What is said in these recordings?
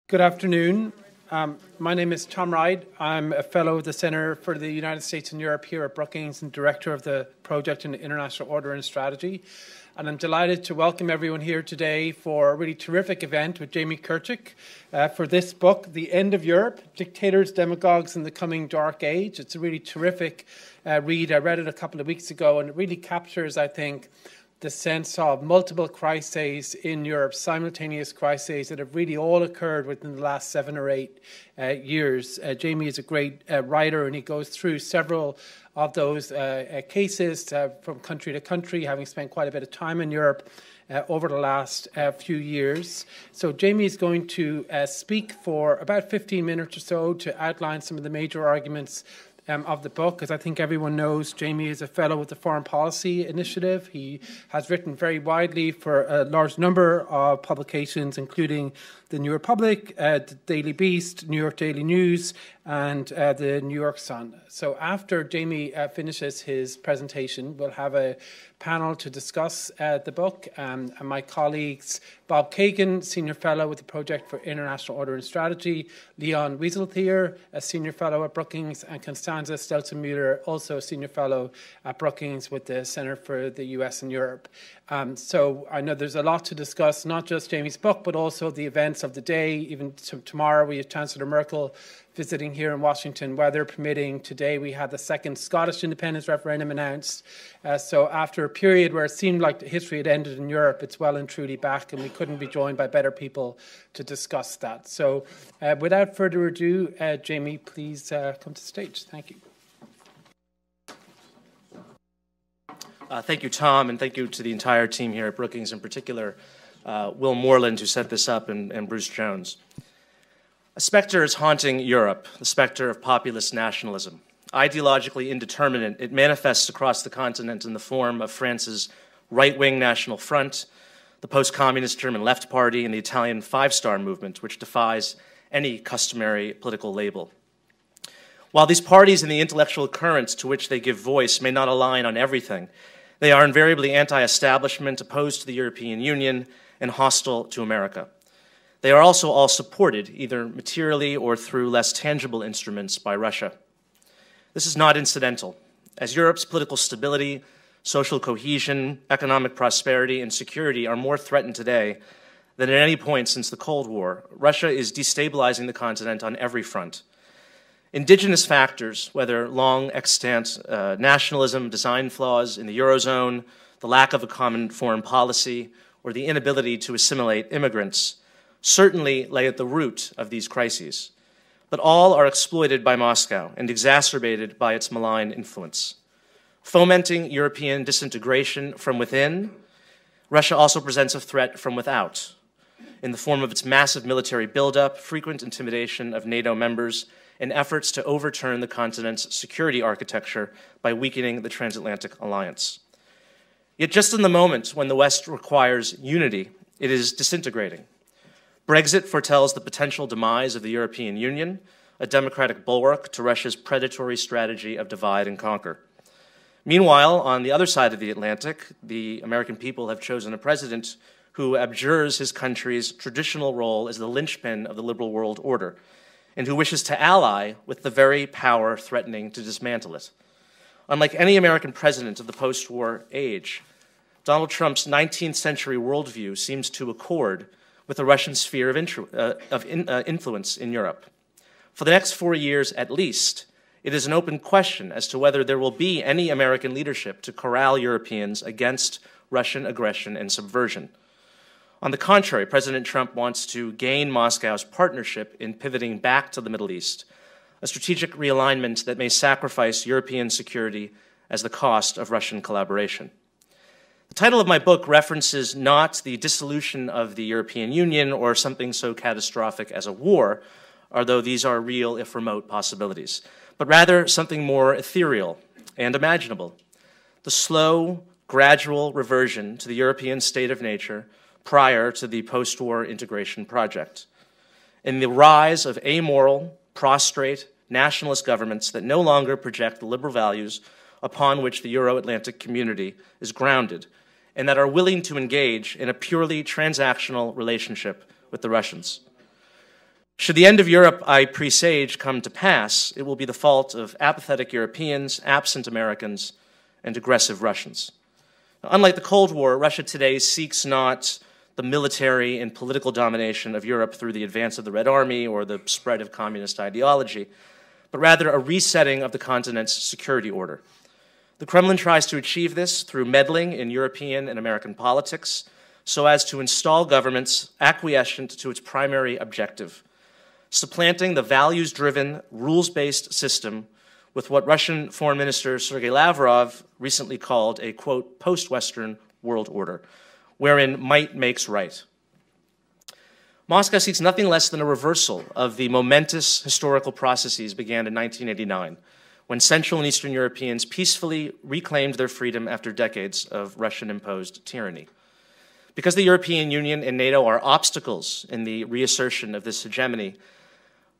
Good afternoon. My name is Tom Wright. I'm a fellow of the Centre for the United States and Europe here at Brookings and director of the Project in International Order and Strategy. And I'm delighted to welcome everyone here today for a really terrific event with Jamie Kirchick for this book, The End of Europe, Dictators, Demagogues in the Coming Dark Age. It's a really terrific read. I read it a couple of weeks ago, and it really captures, I think, the sense of multiple crises in Europe, simultaneous crises that have really all occurred within the last 7 or 8 years. Jamie is a great writer, and he goes through several of those cases from country to country, having spent quite a bit of time in Europe over the last few years. So Jamie is going to speak for about 15 minutes or so to outline some of the major arguments of the book. As I think everyone knows, Jamie is a fellow with the Foreign Policy Initiative. He has written very widely for a large number of publications, including the New Republic, the Daily Beast, New York Daily News, and the New York Sun. So after Jamie finishes his presentation, we'll have a panel to discuss the book. And my colleagues, Bob Kagan, Senior Fellow with the Project for International Order and Strategy, Leon Wieseltier, a Senior Fellow at Brookings, and Constanze Stelzenmüller, also a Senior Fellow at Brookings with the Center for the US and Europe. So I know there's a lot to discuss, not just Jamie's book, but also the events of the day. Even tomorrow, we have Chancellor Merkel visiting here in Washington, weather permitting. Today, we had the second Scottish independence referendum announced. So after a period where it seemed like the history had ended in Europe, it's well and truly back, and we couldn't be joined by better people to discuss that. So without further ado, Jamie, please come to the stage. Thank you. Thank you, Tom, and thank you to the entire team here at Brookings, in particular, Will Moreland, who set this up, and Bruce Jones. A specter is haunting Europe, the specter of populist nationalism. Ideologically indeterminate, it manifests across the continent in the form of France's right-wing National Front, the post-communist German Left Party, and the Italian Five Star Movement, which defies any customary political label. While these parties and the intellectual currents to which they give voice may not align on everything, they are invariably anti-establishment, opposed to the European Union, and hostile to America. They are also all supported, either materially or through less tangible instruments, by Russia. This is not incidental. As Europe's political stability, social cohesion, economic prosperity, and security are more threatened today than at any point since the Cold War, Russia is destabilizing the continent on every front. Indigenous factors, whether long extant nationalism, design flaws in the Eurozone, the lack of a common foreign policy, or the inability to assimilate immigrants, certainly lay at the root of these crises. But all are exploited by Moscow and exacerbated by its malign influence. Fomenting European disintegration from within, Russia also presents a threat from without, in the form of its massive military buildup, frequent intimidation of NATO members, and efforts to overturn the continent's security architecture by weakening the transatlantic alliance. Yet just in the moment when the West requires unity, it is disintegrating. Brexit foretells the potential demise of the European Union, a democratic bulwark to Russia's predatory strategy of divide and conquer. Meanwhile, on the other side of the Atlantic, the American people have chosen a president who abjures his country's traditional role as the linchpin of the liberal world order, and who wishes to ally with the very power threatening to dismantle it. Unlike any American president of the post-war age, Donald Trump's 19th century worldview seems to accord with the Russian sphere of influence in Europe. For the next 4 years at least, it is an open question as to whether there will be any American leadership to corral Europeans against Russian aggression and subversion. On the contrary, President Trump wants to gain Moscow's partnership in pivoting back to the Middle East, a strategic realignment that may sacrifice European security as the cost of Russian collaboration. The title of my book references not the dissolution of the European Union or something so catastrophic as a war, although these are real, if remote, possibilities, but rather something more ethereal and imaginable: the slow, gradual reversion to the European state of nature prior to the post-war integration project, and the rise of amoral, prostrate, nationalist governments that no longer project the liberal values upon which the Euro-Atlantic community is grounded, and that are willing to engage in a purely transactional relationship with the Russians. Should the end of Europe I presage come to pass, it will be the fault of apathetic Europeans, absent Americans, and aggressive Russians. Now, unlike the Cold War, Russia today seeks not the military and political domination of Europe through the advance of the Red Army or the spread of communist ideology, but rather a resetting of the continent's security order. The Kremlin tries to achieve this through meddling in European and American politics so as to install governments acquiescent to its primary objective, supplanting the values-driven, rules-based system with what Russian Foreign Minister Sergei Lavrov recently called a, quote, post-Western world order, wherein might makes right. Moscow seeks nothing less than a reversal of the momentous historical processes began in 1989, when Central and Eastern Europeans peacefully reclaimed their freedom after decades of Russian-imposed tyranny. Because the European Union and NATO are obstacles in the reassertion of this hegemony,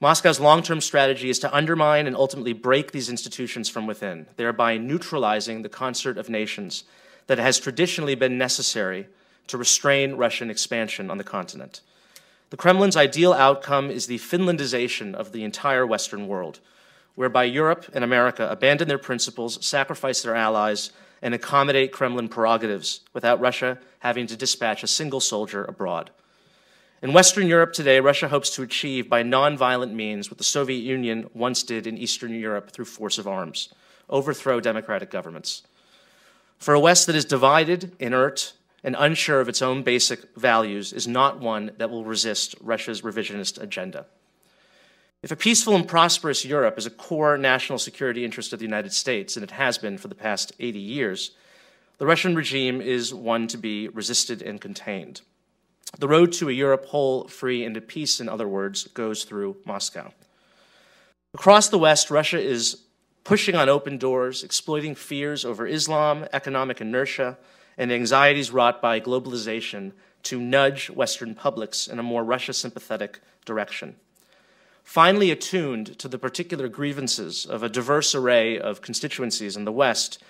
Moscow's long-term strategy is to undermine and ultimately break these institutions from within, thereby neutralizing the concert of nations that has traditionally been necessary to restrain Russian expansion on the continent. The Kremlin's ideal outcome is the Finlandization of the entire Western world, whereby Europe and America abandon their principles, sacrifice their allies, and accommodate Kremlin prerogatives without Russia having to dispatch a single soldier abroad. In Western Europe today, Russia hopes to achieve by nonviolent means what the Soviet Union once did in Eastern Europe through force of arms, overthrow democratic governments. For a West that is divided, inert, and unsure of its own basic values is not one that will resist Russia's revisionist agenda. If a peaceful and prosperous Europe is a core national security interest of the United States, and it has been for the past 80 years, the Russian regime is one to be resisted and contained. The road to a Europe whole, free, and at peace, in other words, goes through Moscow. Across the West, Russia is pushing on open doors, exploiting fears over Islam, economic inertia, and anxieties wrought by globalization to nudge Western publics in a more Russia-sympathetic direction. Finally attuned to the particular grievances of a diverse array of constituencies in the West,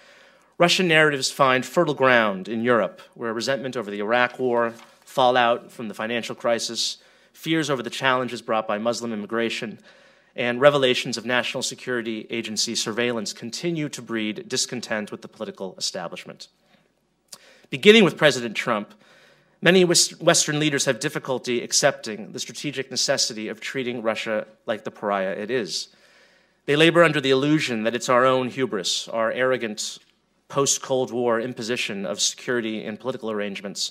Russian narratives find fertile ground in Europe, where resentment over the Iraq War, fallout from the financial crisis, fears over the challenges brought by Muslim immigration, and revelations of National Security Agency surveillance continue to breed discontent with the political establishment. Beginning with President Trump, many Western leaders have difficulty accepting the strategic necessity of treating Russia like the pariah it is. They labor under the illusion that it's our own hubris, our arrogant post-Cold War imposition of security and political arrangements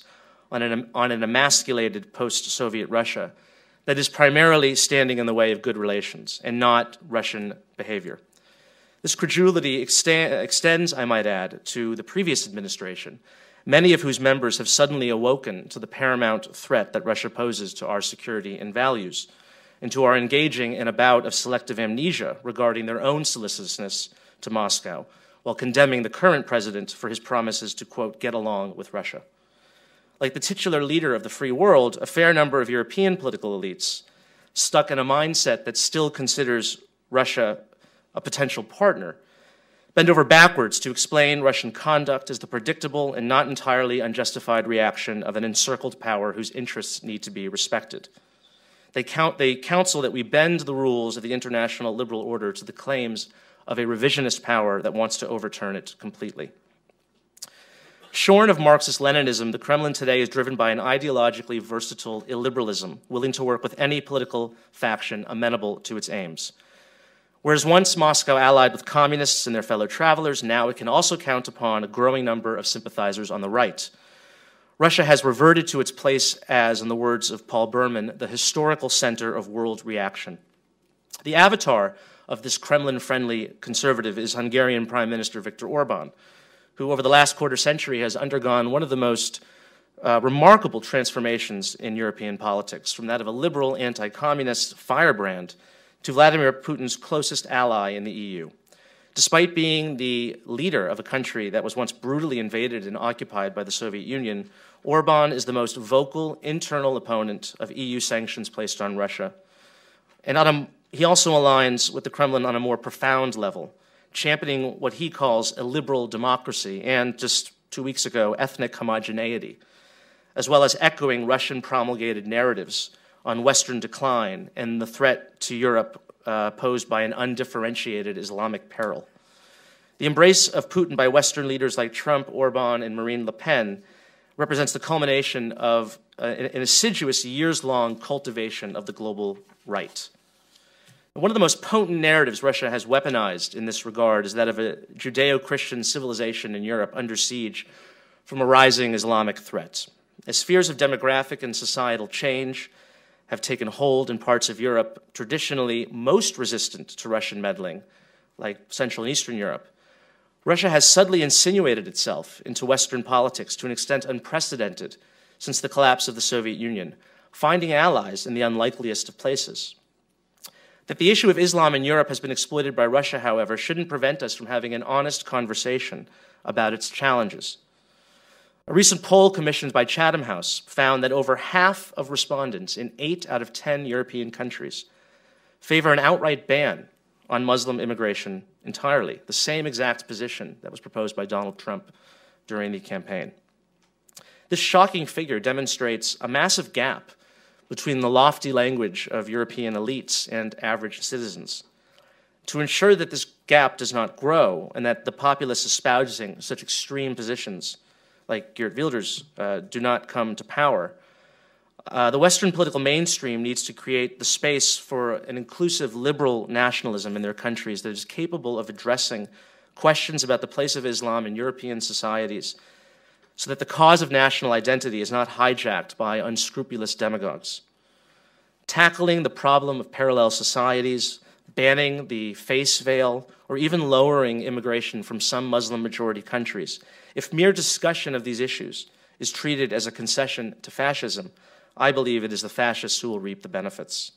on an emasculated post-Soviet Russia that is primarily standing in the way of good relations and not Russian behavior. This credulity extends, I might add, to the previous administration, many of whose members have suddenly awoken to the paramount threat that Russia poses to our security and values, and who are engaging in a bout of selective amnesia regarding their own solicitousness to Moscow, while condemning the current president for his promises to, quote, get along with Russia. Like the titular leader of the free world, a fair number of European political elites, stuck in a mindset that still considers Russia a potential partner, bend over backwards to explain Russian conduct as the predictable and not entirely unjustified reaction of an encircled power whose interests need to be respected. They counsel that we bend the rules of the international liberal order to the claims of a revisionist power that wants to overturn it completely. Shorn of Marxist-Leninism, the Kremlin today is driven by an ideologically versatile illiberalism, willing to work with any political faction amenable to its aims. Whereas once Moscow allied with communists and their fellow travelers, now it can also count upon a growing number of sympathizers on the right. Russia has reverted to its place as, in the words of Paul Berman, the historical center of world reaction. The avatar of this Kremlin-friendly conservative is Hungarian Prime Minister Viktor Orban, who over the last quarter century has undergone one of the most remarkable transformations in European politics, from that of a liberal anti-communist firebrand to Vladimir Putin's closest ally in the EU. Despite being the leader of a country that was once brutally invaded and occupied by the Soviet Union, Orban is the most vocal internal opponent of EU sanctions placed on Russia. And he also aligns with the Kremlin on a more profound level, championing what he calls a liberal democracy and, just 2 weeks ago, ethnic homogeneity, as well as echoing Russian promulgated narratives on Western decline and the threat to Europe posed by an undifferentiated Islamic peril. The embrace of Putin by Western leaders like Trump, Orban, and Marine Le Pen represents the culmination of an assiduous, years-long cultivation of the global right. One of the most potent narratives Russia has weaponized in this regard is that of a Judeo-Christian civilization in Europe under siege from a rising Islamic threat. As fears of demographic and societal change have taken hold in parts of Europe traditionally most resistant to Russian meddling, like Central and Eastern Europe, Russia has subtly insinuated itself into Western politics to an extent unprecedented since the collapse of the Soviet Union, finding allies in the unlikeliest of places. That the issue of Islam in Europe has been exploited by Russia, however, shouldn't prevent us from having an honest conversation about its challenges. A recent poll commissioned by Chatham House found that over half of respondents in 8 out of 10 European countries favor an outright ban on Muslim immigration entirely, the same exact position that was proposed by Donald Trump during the campaign. This shocking figure demonstrates a massive gap between the lofty language of European elites and average citizens. To ensure that this gap does not grow and that the populace espousing such extreme positions like Geert Wilders do not come to power, the Western political mainstream needs to create the space for an inclusive liberal nationalism in their countries that is capable of addressing questions about the place of Islam in European societies so that the cause of national identity is not hijacked by unscrupulous demagogues. Tackling the problem of parallel societies, banning the face veil, or even lowering immigration from some Muslim-majority countries, if mere discussion of these issues is treated as a concession to fascism, I believe it is the fascists who will reap the benefits.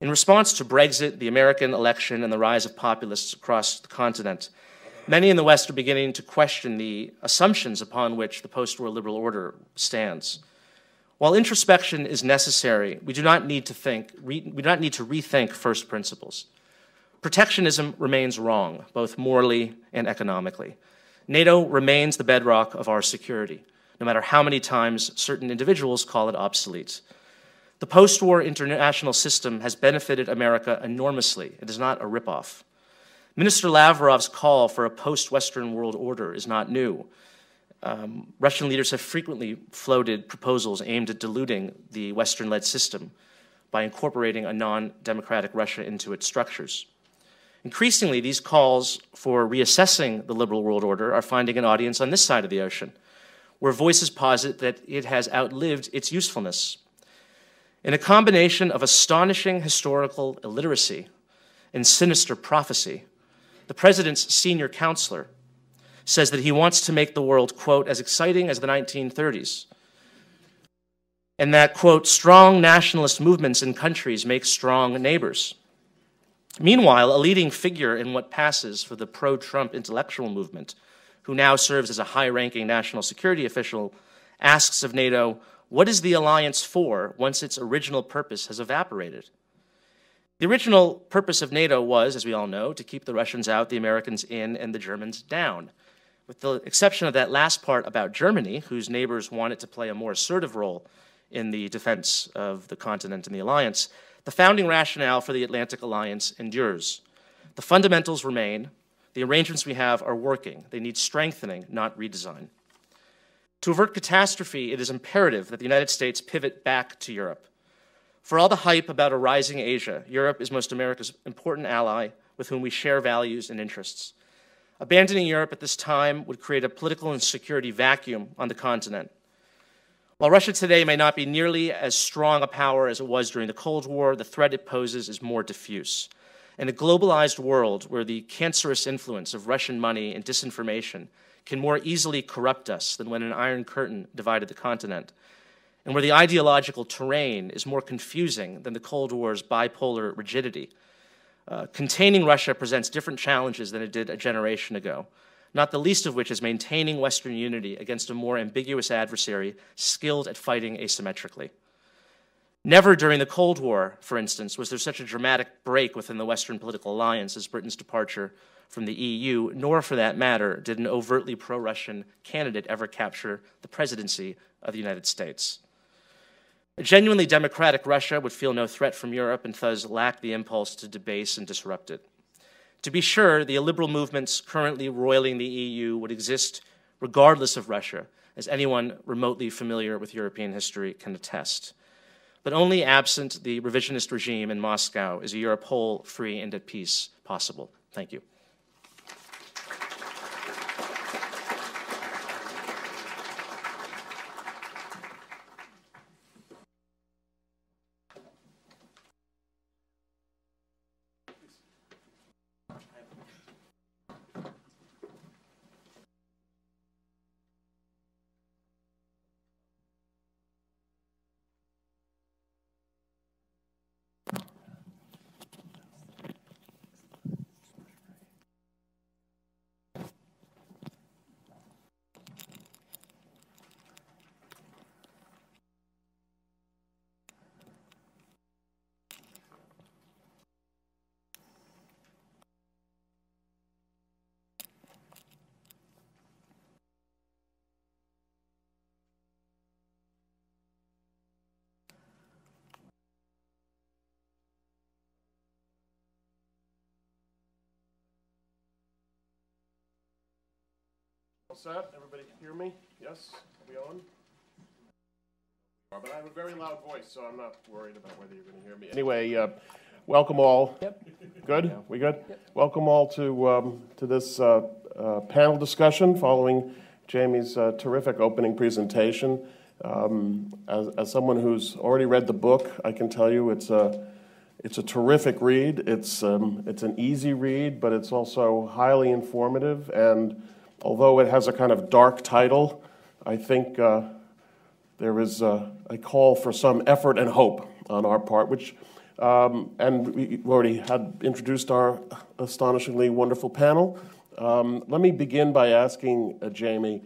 In response to Brexit, the American election, and the rise of populists across the continent, many in the West are beginning to question the assumptions upon which the post-war liberal order stands. While introspection is necessary, we do not need to rethink first principles. Protectionism remains wrong, both morally and economically. NATO remains the bedrock of our security, no matter how many times certain individuals call it obsolete. The post-war international system has benefited America enormously. It is not a ripoff. Minister Lavrov's call for a post-Western world order is not new. Russian leaders have frequently floated proposals aimed at diluting the Western-led system by incorporating a non-democratic Russia into its structures. Increasingly, these calls for reassessing the liberal world order are finding an audience on this side of the ocean, where voices posit that it has outlived its usefulness. In a combination of astonishing historical illiteracy and sinister prophecy, the president's senior counselor says that he wants to make the world, quote, as exciting as the 1930s, and that, quote, strong nationalist movements in countries make strong neighbors. Meanwhile, a leading figure in what passes for the pro-Trump intellectual movement, who now serves as a high-ranking national security official, asks of NATO, what is the alliance for once its original purpose has evaporated? The original purpose of NATO was, as we all know, to keep the Russians out, the Americans in, and the Germans down. With the exception of that last part about Germany, whose neighbors wanted to play a more assertive role in the defense of the continent and the alliance, the founding rationale for the Atlantic Alliance endures. The fundamentals remain. The arrangements we have are working. They need strengthening, not redesign. To avert catastrophe, it is imperative that the United States pivot back to Europe. For all the hype about a rising Asia, Europe is most America's important ally with whom we share values and interests. Abandoning Europe at this time would create a political and security vacuum on the continent. While Russia today may not be nearly as strong a power as it was during the Cold War, the threat it poses is more diffuse. In a globalized world where the cancerous influence of Russian money and disinformation can more easily corrupt us than when an Iron Curtain divided the continent, and where the ideological terrain is more confusing than the Cold War's bipolar rigidity, containing Russia presents different challenges than it did a generation ago, not the least of which is maintaining Western unity against a more ambiguous adversary skilled at fighting asymmetrically. Never during the Cold War, for instance, was there such a dramatic break within the Western political alliance as Britain's departure from the EU, nor, for that matter, did an overtly pro-Russian candidate ever capture the presidency of the United States. A genuinely democratic Russia would feel no threat from Europe and thus lack the impulse to debase and disrupt it. To be sure, the illiberal movements currently roiling the EU would exist regardless of Russia, as anyone remotely familiar with European history can attest. But only absent the revisionist regime in Moscow is a Europe whole, free, and at peace possible. Thank you. All set? Everybody hear me? Yes? Are we on? But I have a very loud voice, so I'm not worried about whether you're going to hear me. Anyway, welcome all. Yep. Good? Yeah. We good? Yep. Welcome all to this panel discussion following Jamie's terrific opening presentation. As someone who's already read the book, I can tell you it's a terrific read. It's an easy read, but it's also highly informative. And although it has a kind of dark title, I think there is a call for some effort and hope on our part, which, and we already had introduced our astonishingly wonderful panel. Let me begin by asking Jamie,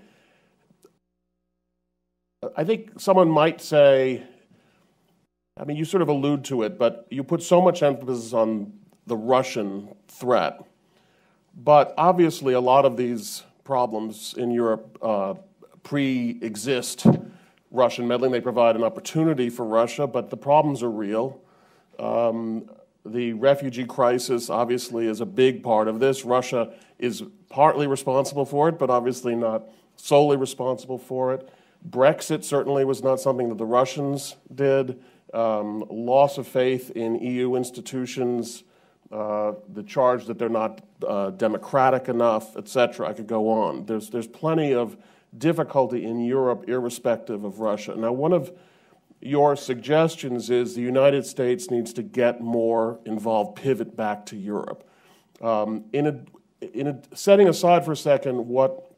I think someone might say, I mean, you sort of allude to it, but you put so much emphasis on the Russian threat. But obviously, a lot of these problems in Europe pre-exist Russian meddling. They provide an opportunity for Russia, but the problems are real. The refugee crisis obviously is a big part of this. Russia is partly responsible for it, but obviously not solely responsible for it. Brexit certainly was not something that the Russians did. Loss of faith in EU institutions, the charge that they're not democratic enough, etc. I could go on. There's plenty of difficulty in Europe irrespective of Russia. Now, one of your suggestions is the United States needs to get more involved, pivot back to Europe. Setting aside for a second what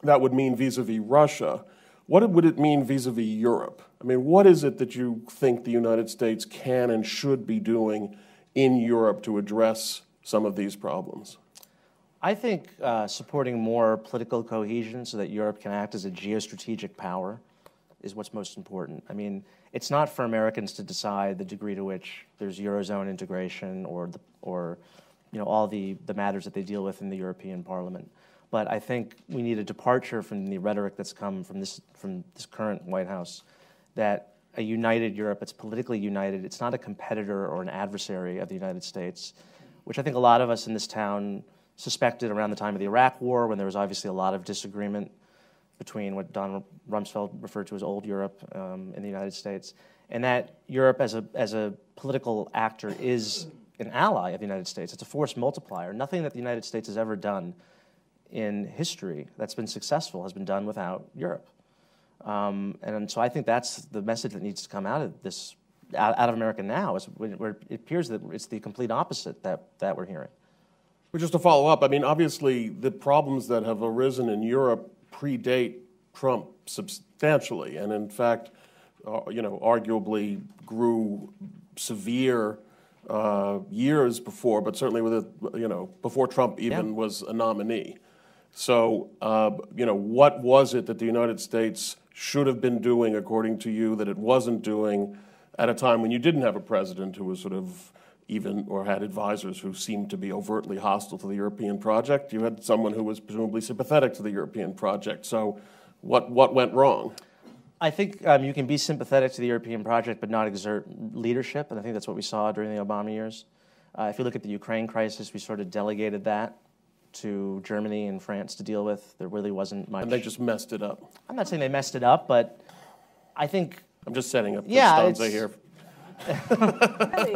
that would mean vis-a-vis Russia, what would it mean vis-a-vis Europe? I mean, what is it that you think the United States can and should be doing in Europe to address some of these problems? I think supporting more political cohesion so that Europe can act as a geostrategic power is what's most important. I mean, it's not for Americans to decide the degree to which there's Eurozone integration or all the matters that they deal with in the European Parliament. But I think we need a departure from the rhetoric that's come from this current White House, that a united Europe, it's politically united, it's not a competitor or an adversary of the United States, which I think a lot of us in this town suspected around the time of the Iraq War, when there was obviously a lot of disagreement between what Donald Rumsfeld referred to as old Europe in the United States, and that Europe as a political actor is an ally of the United States. It's a force multiplier. Nothing that the United States has ever done in history that's been successful has been done without Europe. And so I think that's the message that needs to come out of this, out of America now, is where it appears that it's the complete opposite that we're hearing. But just to follow up, I mean, obviously the problems that have arisen in Europe predate Trump substantially, and in fact, arguably grew severe years before, but certainly with before Trump even was a nominee. So, what was it that the United States should have been doing, according to you, that it wasn't doing at a time when you didn't have a president who was sort of or had advisors who seemed to be overtly hostile to the European project? You had someone who was presumably sympathetic to the European project. So what went wrong? I think you can be sympathetic to the European project but not exert leadership, and I think that's what we saw during the Obama years. If you look at the Ukraine crisis, we sort of delegated that to Germany and France to deal with. There really wasn't much. And they just messed it up. I'm not saying they messed it up, but I think... I'm just setting up Constanza here. Really?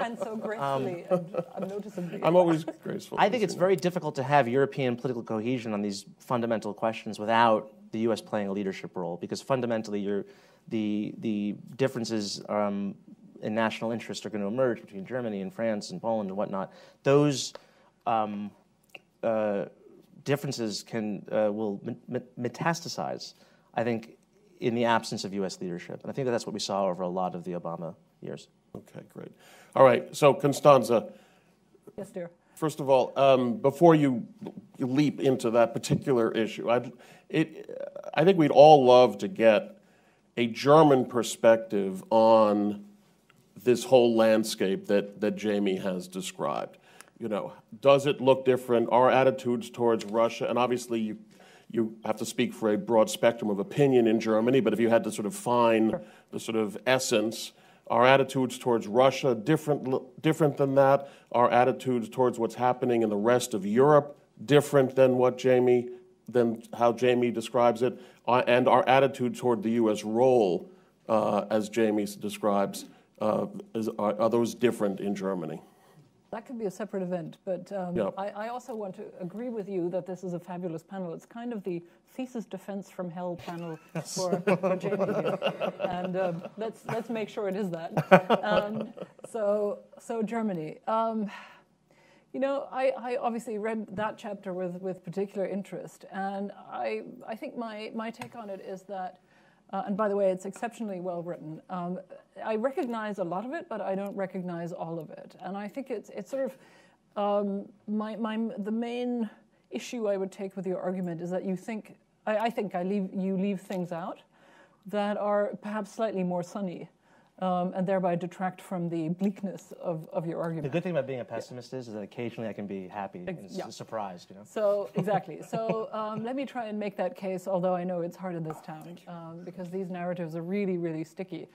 And so gracefully and noticeably. I'm always graceful. I think it's very difficult to have European political cohesion on these fundamental questions without the U.S. playing a leadership role, because fundamentally the differences in national interest are going to emerge between Germany and France and Poland and whatnot. Those differences will metastasize, I think, in the absence of U.S. leadership. And I think that's what we saw over a lot of the Obama years. Okay, great. All right, so Constanza. Yes, dear. First of all, before you leap into that particular issue, I think we'd all love to get a German perspective on this whole landscape that Jamie has described. You know, does it look different? Our attitudes towards Russia, and obviously you have to speak for a broad spectrum of opinion in Germany, but if you had to sort of find the sort of essence, our attitudes towards Russia different than that, our attitudes towards what's happening in the rest of Europe different than how Jamie describes it, and our attitude toward the U.S. role, as Jamie describes, are those different in Germany? That could be a separate event, but I also want to agree with you that this is a fabulous panel. It's kind of the thesis defense from hell panel for Jamie here, and let's make sure it is that. So Germany. You know, I obviously read that chapter with particular interest, and I think my take on it is that. And by the way, it's exceptionally well written. I recognize a lot of it, but I don't recognize all of it. And I think it's sort of the main issue I would take with your argument is that you think you leave things out that are perhaps slightly more sunny, and thereby detract from the bleakness of your argument. The good thing about being a pessimist is that occasionally I can be happy and surprised. You know. So exactly. So let me try and make that case, although I know it's hard in this town because these narratives are really, really sticky.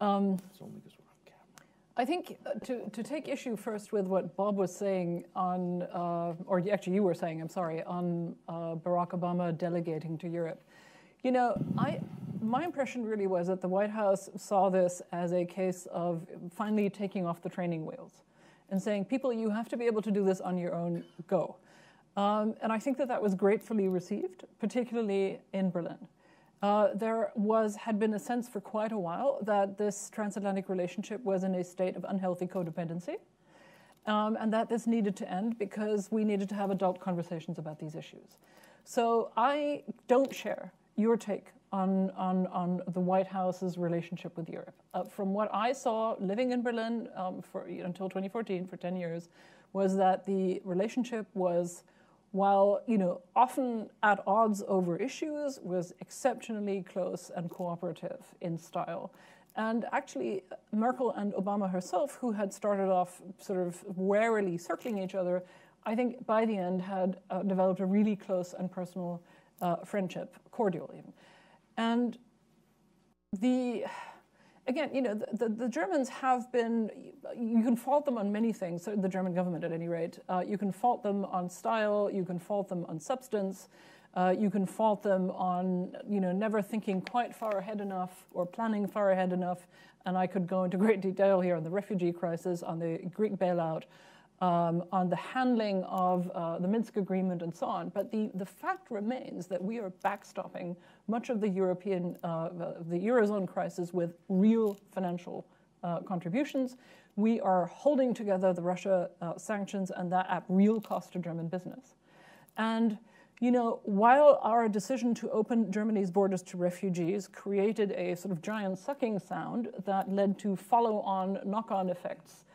I think to take issue first with what Bob was saying on, or actually you were saying, I'm sorry, on Barack Obama delegating to Europe. You know, my impression really was that the White House saw this as a case of finally taking off the training wheels and saying, people, you have to be able to do this on your own, go. And I think that was gratefully received, particularly in Berlin. There had been a sense for quite a while that this transatlantic relationship was in a state of unhealthy codependency, and that this needed to end because we needed to have adult conversations about these issues. So I don't share your take on the White House's relationship with Europe. From what I saw living in Berlin until 2014, for 10 years, was that the relationship was, while often at odds over issues, was exceptionally close and cooperative in style. And actually, Merkel and Obama herself, who had started off sort of warily circling each other, I think by the end had developed a really close and personal friendship, cordial even. And the Germans have been, you can fault them on many things, the German government at any rate. You can fault them on style, you can fault them on substance, you can fault them on never thinking quite far ahead enough or planning far ahead enough. And I could go into great detail here on the refugee crisis, on the Greek bailout, on the handling of the Minsk agreement and so on. But the fact remains that we are backstopping much of the the Eurozone crisis with real financial contributions. We are holding together the Russia sanctions, and that at real cost to German business. And while our decision to open Germany's borders to refugees created a sort of giant sucking sound that led to follow-on, knock-on effects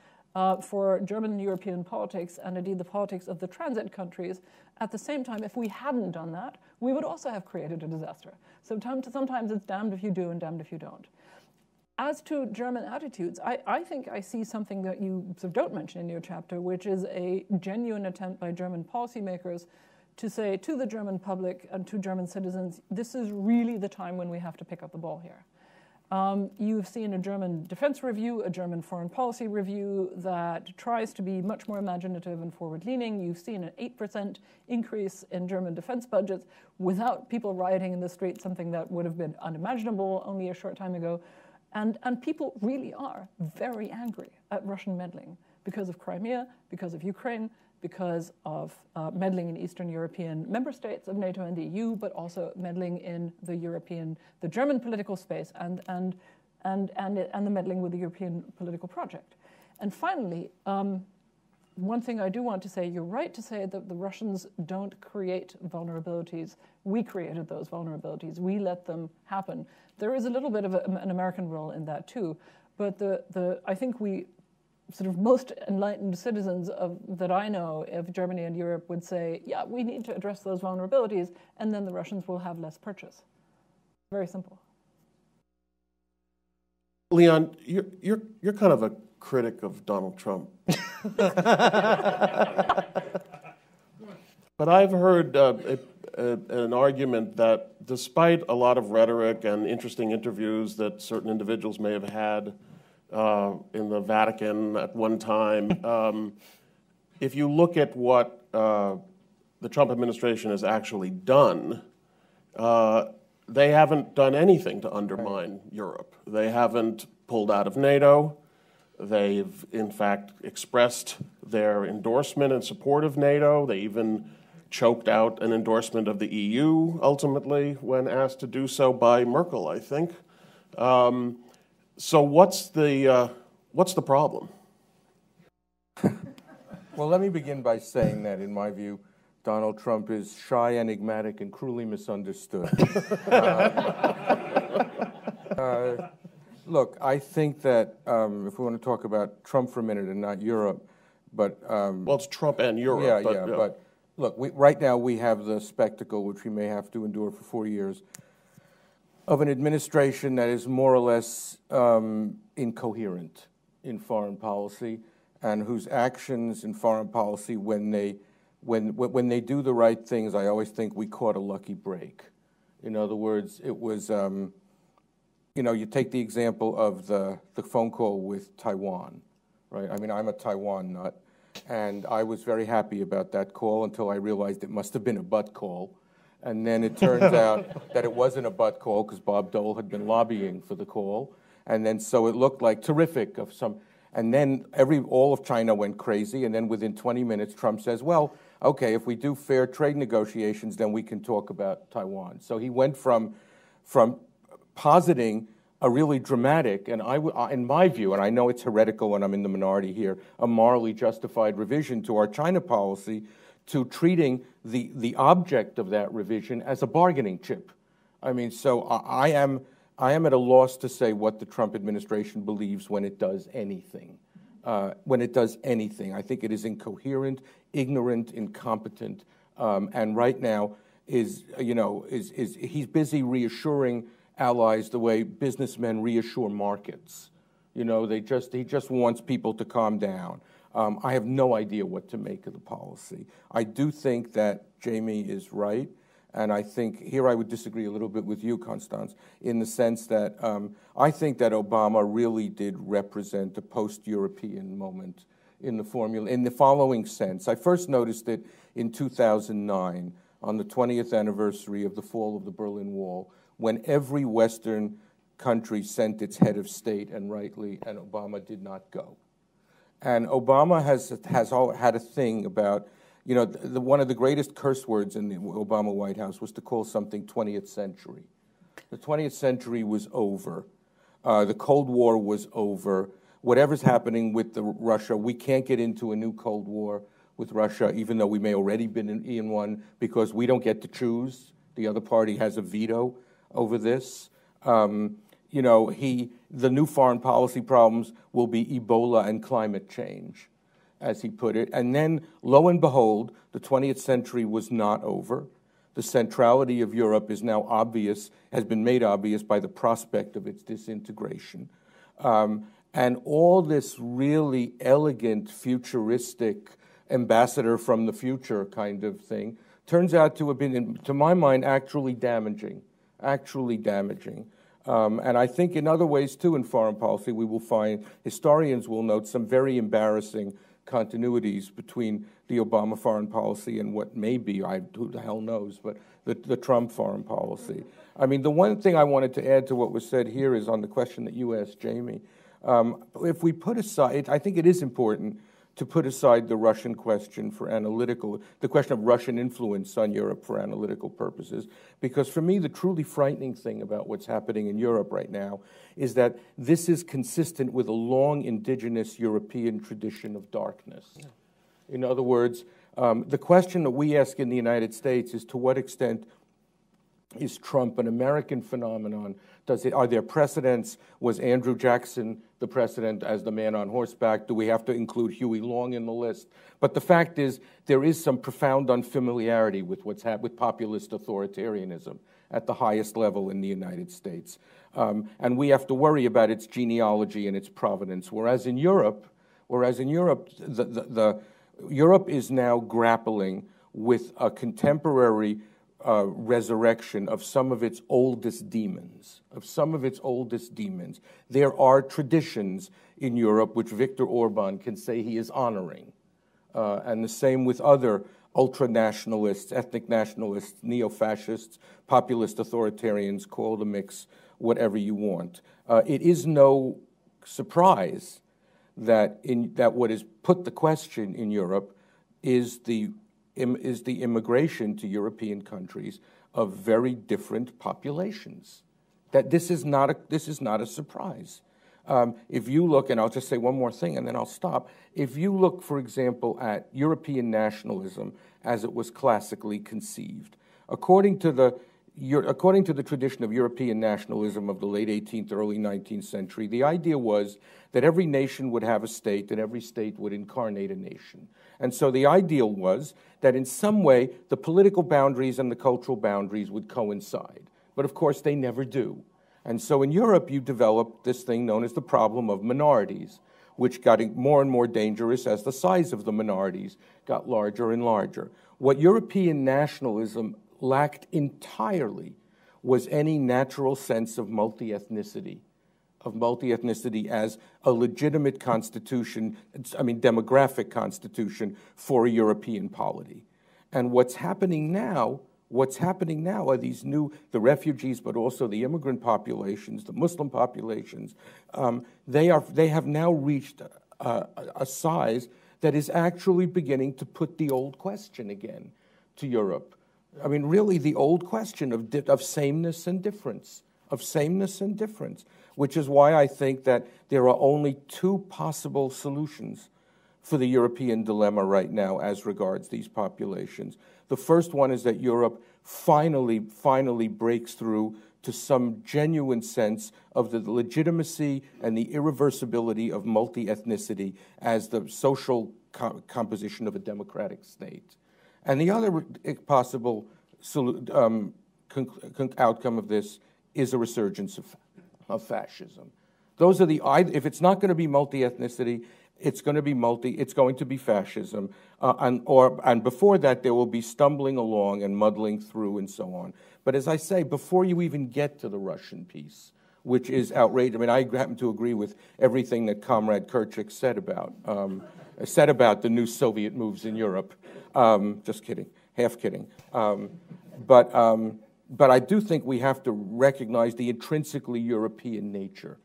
for German and European politics, and indeed the politics of the transit countries, at the same time, if we hadn't done that, we would also have created a disaster. So sometimes it's damned if you do and damned if you don't. As to German attitudes, I think I see something that you sort of don't mention in your chapter, which is a genuine attempt by German policymakers to say to the German public and to German citizens, this is really the time when we have to pick up the ball here. You've seen a German defense review, a German foreign policy review that tries to be much more imaginative and forward-leaning. You've seen an 8% increase in German defense budgets without people rioting in the street, something that would have been unimaginable only a short time ago. And people really are very angry at Russian meddling because of Crimea, because of Ukraine, because of meddling in Eastern European member states of NATO and the EU, but also meddling in the German political space and the meddling with the European political project. And finally, one thing I do want to say, you're right to say that the Russians don't create vulnerabilities. We created those vulnerabilities. We let them happen. There is a little bit of an American role in that too, but I think we sort of most enlightened citizens that I know of Germany and Europe would say, yeah, we need to address those vulnerabilities, and then the Russians will have less purchase. Very simple. Leon, you're kind of a critic of Donald Trump. But I've heard an argument that despite a lot of rhetoric and interesting interviews that certain individuals may have had in the Vatican at one time, if you look at what the Trump administration has actually done, they haven't done anything to undermine Europe. They haven't pulled out of NATO. They've, in fact, expressed their endorsement and support of NATO. They even choked out an endorsement of the EU, ultimately, when asked to do so by Merkel, I think. So what's the problem? Well, let me begin by saying that, in my view, Donald Trump is shy, enigmatic, and cruelly misunderstood. Look, I think that if we want to talk about Trump for a minute and not Europe, but well, it's Trump and Europe. But look, right now we have the spectacle, which we may have to endure for 4 years, of an administration that is more or less incoherent in foreign policy, and whose actions in foreign policy, when they do the right things, I always think we caught a lucky break. In other words, it was, you take the example of the phone call with Taiwan, right? I mean, I'm a Taiwan nut, and I was very happy about that call until I realized it must have been a butt call. And then it turns out that it wasn't a butt call because Bob Dole had been lobbying for the call. And then so it looked like terrific of some. And then all of China went crazy. And then within 20 minutes, Trump says, well, okay, if we do fair trade negotiations, then we can talk about Taiwan. So he went from positing a really dramatic, and in my view, and I know it's heretical and I'm in the minority here, a morally justified revision to our China policy, to treating the object of that revision as a bargaining chip. I mean, so I am at a loss to say what the Trump administration believes when it does anything. I think it is incoherent, ignorant, incompetent, and right now he's busy reassuring allies the way businessmen reassure markets. He just wants people to calm down. I have no idea what to make of the policy. I do think that Jamie is right, and I think here I would disagree a little bit with you, Constance, in the sense that I think that Obama really did represent a post-European moment in the formula, in the following sense. I first noticed it in 2009, on the 20th anniversary of the fall of the Berlin Wall, when every Western country sent its head of state, and rightly, and Obama did not go. And Obama has had a thing about, one of the greatest curse words in the Obama White House was to call something 20th century. The 20th century was over. The Cold War was over. Whatever's happening with Russia, we can't get into a new Cold War with Russia, even though we may already been in one, because we don't get to choose. The other party has a veto over this. The new foreign policy problems will be Ebola and climate change, as he put it. And then, lo and behold, the 20th century was not over. The centrality of Europe is now obvious, has been made obvious by the prospect of its disintegration. And all this really elegant, futuristic ambassador from the future kind of thing turns out to have been, to my mind, actually damaging. And I think in other ways, too, in foreign policy, we will find, historians will note some very embarrassing continuities between the Obama foreign policy and what may be, who the hell knows, but the Trump foreign policy. I mean, the one thing I wanted to add to what was said here is on the question that you asked, Jamie. If we put aside, I think it is important to put aside the Russian question for the question of Russian influence on Europe for analytical purposes, because for me, the truly frightening thing about what's happening in Europe right now is that this is consistent with a long indigenous European tradition of darkness. Yeah. In other words, the question that we ask in the United States is, to what extent is Trump an American phenomenon? Are there precedents? Was Andrew Jackson the precedent as the man on horseback? Do we have to include Huey Long in the list? But the fact is, there is some profound unfamiliarity with what's happened with populist authoritarianism at the highest level in the United States. And we have to worry about its genealogy and its provenance. Whereas in Europe, Europe is now grappling with a contemporary resurrection of some of its oldest demons, There are traditions in Europe which Viktor Orban can say he is honoring. And the same with other ultra-nationalists, ethnic nationalists, neo-fascists, populist authoritarians, call the mix whatever you want. It is no surprise that what has put the question in Europe is the immigration to European countries of very different populations. That this is not a surprise. If you look, and I'll just say one more thing and then I'll stop. If you look, for example, at European nationalism as it was classically conceived, according to the tradition of European nationalism of the late 18th, early 19th century, the idea was that every nation would have a state and every state would incarnate a nation. And so the ideal was that in some way the political boundaries and the cultural boundaries would coincide. But of course they never do. And so in Europe you developed this thing known as the problem of minorities, which got more and more dangerous as the size of the minorities got larger and larger. What European nationalism lacked entirely was any natural sense of multi-ethnicity as a legitimate constitution, demographic constitution for a European polity. And what's happening now are the refugees, but also the immigrant populations, the Muslim populations. They have now reached a size that is actually beginning to put the old question again to Europe. I mean, really the old question of sameness and difference, which is why I think that there are only two possible solutions for the European dilemma right now as regards these populations. The first one is that Europe finally breaks through to some genuine sense of the legitimacy and the irreversibility of multi-ethnicity as the social composition of a democratic state. And the other possible outcome of this is a resurgence of fascism. Those are if it's not going to be multi-ethnicity, it's going to be fascism, and before that there will be stumbling along and muddling through and so on. But as I say, before you even get to the Russian piece, which is outrageous. I mean, I happen to agree with everything that Comrade Kirchick said about the new Soviet moves in Europe. Just kidding, half kidding. But I do think we have to recognize the intrinsically European nature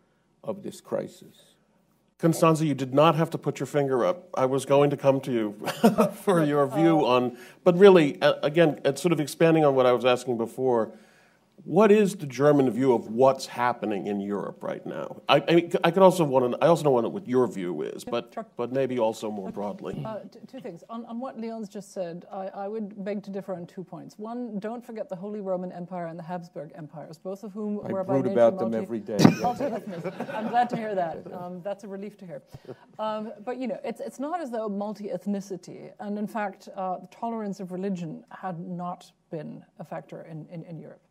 of this crisis. Constanza, you did not have to put your finger up. I was going to come to you for your view on, but really, again, sort of expanding on what I was asking before, what is the German view of what's happening in Europe right now? I also want to know what your view is, but maybe also more broadly. Two things. On what Leon's just said, I would beg to differ on 2 points. One, don't forget the Holy Roman Empire and the Habsburg empires, both of whom were by nature about them every day. I'm glad to hear that. That's a relief to hear. But it's not as though multi-ethnicity, and in fact, the tolerance of religion had not been a factor in Europe.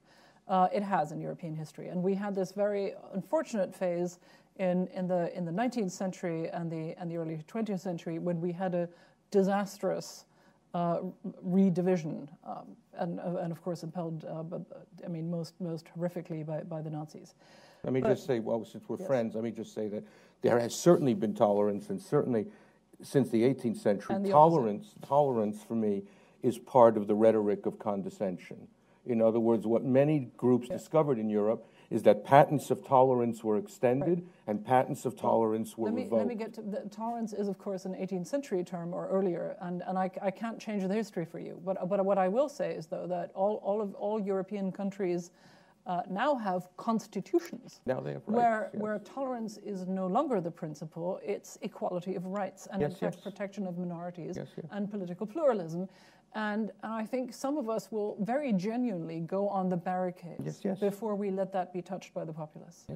It has in European history, and we had this very unfortunate phase in the 19th century and the early 20th century when we had a disastrous redivision, and of course upheld, I mean, most horrifically by the Nazis. Let me just say, well, since we're friends, let me just say that there has certainly been tolerance, and certainly since the 18th century, tolerance for me is part of the rhetoric of condescension. In other words, what many groups discovered in Europe is that patents of tolerance were extended and patents of tolerance were revoked. Let me get to tolerance is, of course, an 18th century term or earlier, and I can't change the history for you. But what I will say is, though, that all European countries now have constitutions. Now they have rights, where tolerance is no longer the principle, it's equality of rights and, in fact, protection of minorities and political pluralism. And I think some of us will very genuinely go on the barricades before we let that be touched by the populace.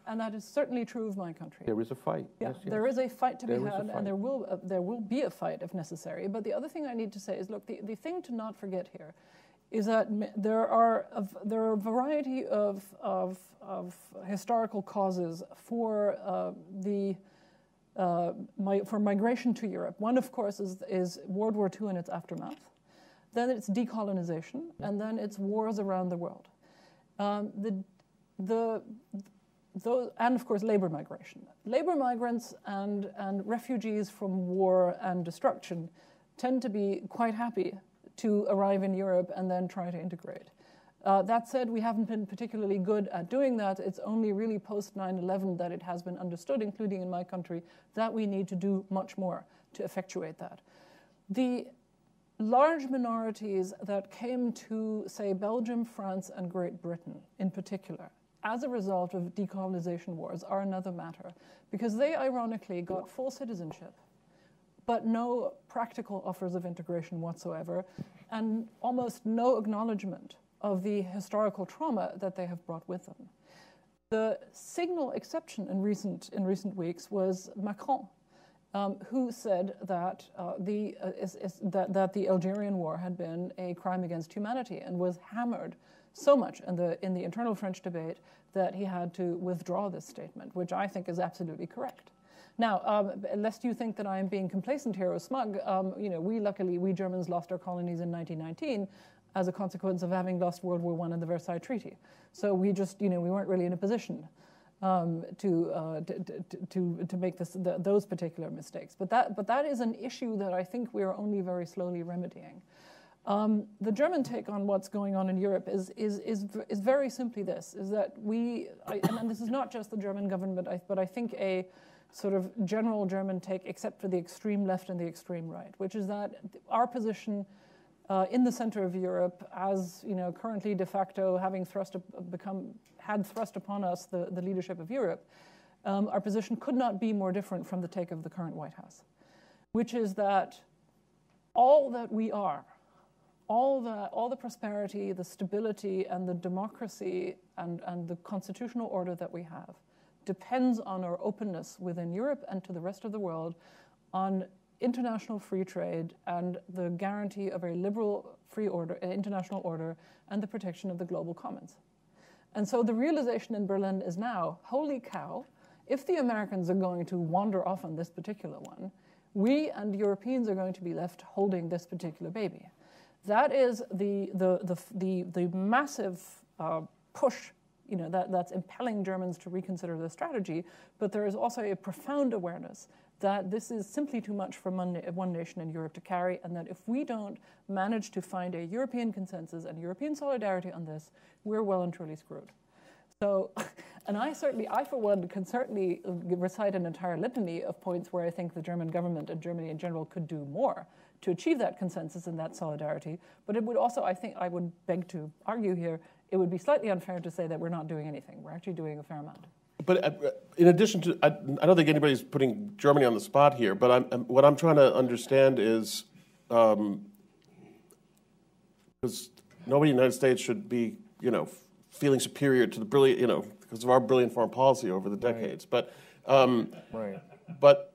And that is certainly true of my country. There is a fight. There is a fight to be had, and there will be a fight if necessary. But the other thing I need to say is, look, the thing to not forget here is that there are a variety of historical causes for for migration to Europe. One, of course, is World War II and its aftermath. Then it's decolonization, and then it's wars around the world. And of course, labor migration. Labor migrants and refugees from war and destruction tend to be quite happy to arrive in Europe and then try to integrate. That said, we haven't been particularly good at doing that. It's only really post 9/11 that it has been understood, including in my country, that we need to do much more to effectuate that. The large minorities that came to, say, Belgium, France, and Great Britain in particular, as a result of decolonization wars, are another matter, because they ironically got full citizenship, but no practical offers of integration whatsoever, and almost no acknowledgement of the historical trauma that they have brought with them. The signal exception in recent weeks was Macron, who said that that the Algerian war had been a crime against humanity, and was hammered so much in the internal French debate that he had to withdraw this statement, which I think is absolutely correct. Now, lest you think that I am being complacent here or smug, we Germans lost our colonies in 1919 as a consequence of having lost World War I and the Versailles Treaty. So we just, we weren't really in a position to make those particular mistakes. But that is an issue that I think we are only very slowly remedying. The German take on what's going on in Europe is very simply this: is that and this is not just the German government, but I think a sort of general German take, except for the extreme left and the extreme right, which is that our position in the center of Europe, as currently de facto having thrust upon us the leadership of Europe, our position could not be more different from the take of the current White House, which is that all that we are, all the prosperity, the stability, and the democracy and the constitutional order that we have depends on our openness within Europe and to the rest of the world on international free trade and the guarantee of a liberal free order, international order, and the protection of the global commons. And so the realization in Berlin is now, holy cow, if the Americans are going to wander off on this particular one, we and Europeans are going to be left holding this particular baby. That is the massive push that's impelling Germans to reconsider their strategy, but there is also a profound awareness that this is simply too much for one nation in Europe to carry, and that if we don't manage to find a European consensus and European solidarity on this, we're well and truly screwed. So, and I for one, can certainly recite an entire litany of points where I think the German government and Germany in general could do more to achieve that consensus and that solidarity. But it would also, I think, I would beg to argue here, it would be slightly unfair to say that we're not doing anything. We're actually doing a fair amount. But in addition to, I don't think anybody's putting Germany on the spot here, but what I'm trying to understand is, because nobody in the United States should be, feeling superior to the brilliant, because of our brilliant foreign policy over the decades. Right. But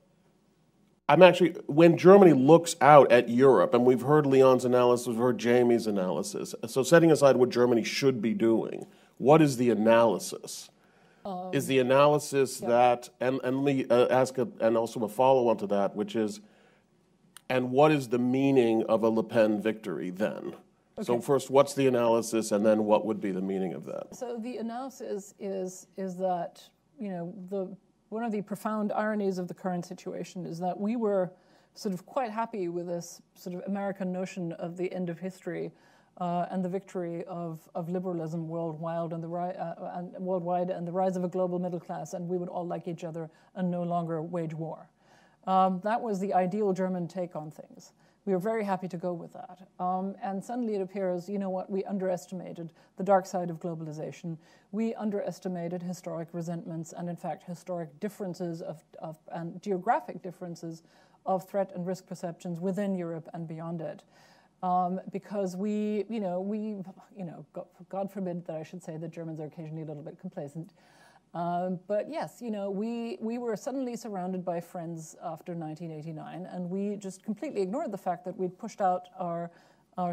I'm actually, when Germany looks out at Europe, and we've heard Leon's analysis, we've heard Jamie's analysis, so setting aside what Germany should be doing, what is the analysis? Is the analysis that, and let me ask and also a follow-on to that, which is, And what is the meaning of a Le Pen victory then? Okay. So first, what's the analysis, and then what would be the meaning of that? So the analysis is that, you know, one of the profound ironies of the current situation is that we were sort of quite happy with this sort of American notion of the end of history and the victory of liberalism worldwide and the rise of a global middle class, and we would all like each other and no longer wage war. That was the ideal German take on things. We were very happy to go with that. And suddenly it appears, you know what, we underestimated the dark side of globalization. We underestimated historic resentments and, in fact, historic differences and geographic differences of threat and risk perceptions within Europe and beyond it. Because God forbid that I should say that Germans are occasionally a little bit complacent. But yes, you know, we were suddenly surrounded by friends after 1989, and we just completely ignored the fact that we'd pushed out our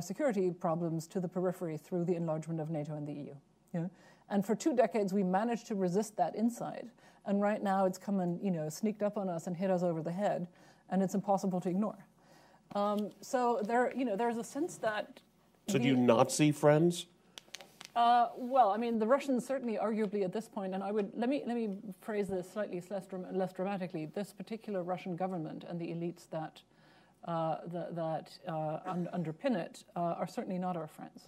security problems to the periphery through the enlargement of NATO and the EU. You know? And for 2 decades, we managed to resist that inside. And right now, it's come and, you know, sneaked up on us and hit us over the head, and it's impossible to ignore. So there's a sense that. So do you not see friends? Well, I mean, the Russians certainly, arguably, at this point, and let me phrase this slightly less dramatically. This particular Russian government and the elites that underpin it are certainly not our friends.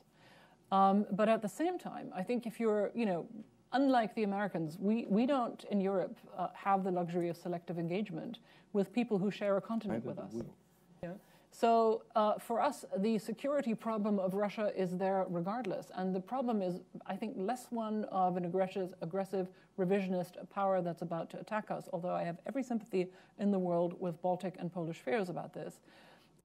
But at the same time, I think if you're, you know, unlike the Americans, we don't in Europe have the luxury of selective engagement with people who share a continent with us. Yeah. So for us, the security problem of Russia is there regardless. And the problem is, I think, less one of an aggressive revisionist power that's about to attack us, although I have every sympathy in the world with Baltic and Polish fears about this.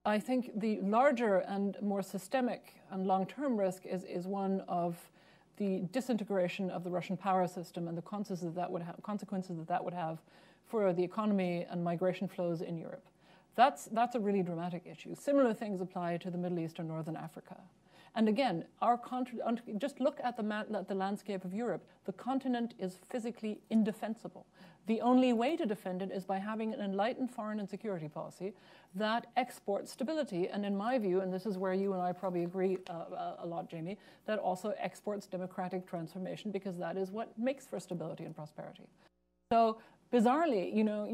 I think the larger and more systemic and long-term risk is one of the disintegration of the Russian power system and the consequences that would have for the economy and migration flows in Europe. That's a really dramatic issue. Similar things apply to the Middle East or Northern Africa. And again, just look at the landscape of Europe. The continent is physically indefensible. The only way to defend it is by having an enlightened foreign and security policy that exports stability. And in my view, and this is where you and I probably agree a lot, Jamie, that also exports democratic transformation, because that is what makes for stability and prosperity. So bizarrely, you know,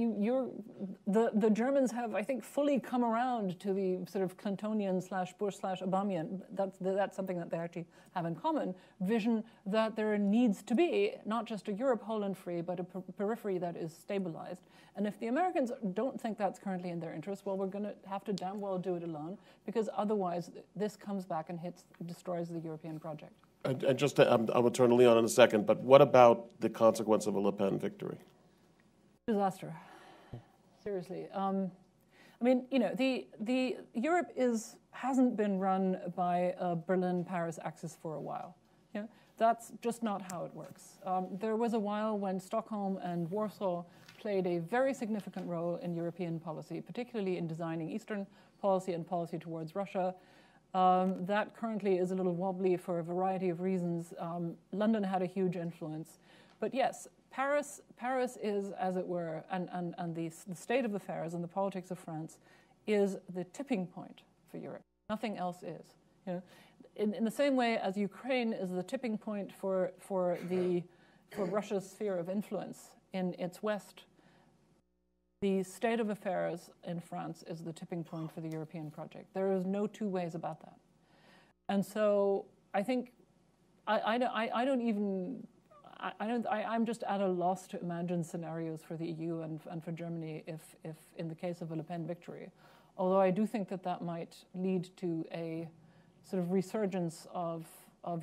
the Germans have, I think, fully come around to the sort of Clintonian/Bush/Obamian, that's something that they actually have in common, vision that there needs to be not just a Europe whole and free, but a periphery that is stabilized. And if the Americans don't think that's currently in their interest, well, we're going to have to damn well do it alone, because otherwise this comes back and destroys the European project. And just I'm going to turn to Leon in a second, but what about the consequence of a Le Pen victory? Disaster. Seriously. I mean, you know, the Europe hasn't been run by a Berlin-Paris axis for a while. You know, that's just not how it works. There was a while when Stockholm and Warsaw played a very significant role in European policy, particularly in designing Eastern policy and policy towards Russia. That currently is a little wobbly for a variety of reasons. London had a huge influence. But yes, Paris is, as it were, and the state of affairs and the politics of France is the tipping point for Europe. Nothing else is. You know, in the same way as Ukraine is the tipping point for Russia's sphere of influence in its west, the state of affairs in France is the tipping point for the European project. There is no two ways about that. And so I think I'm just at a loss to imagine scenarios for the EU and for Germany if in the case of a Le Pen victory. Although I do think that might lead to a sort of resurgence of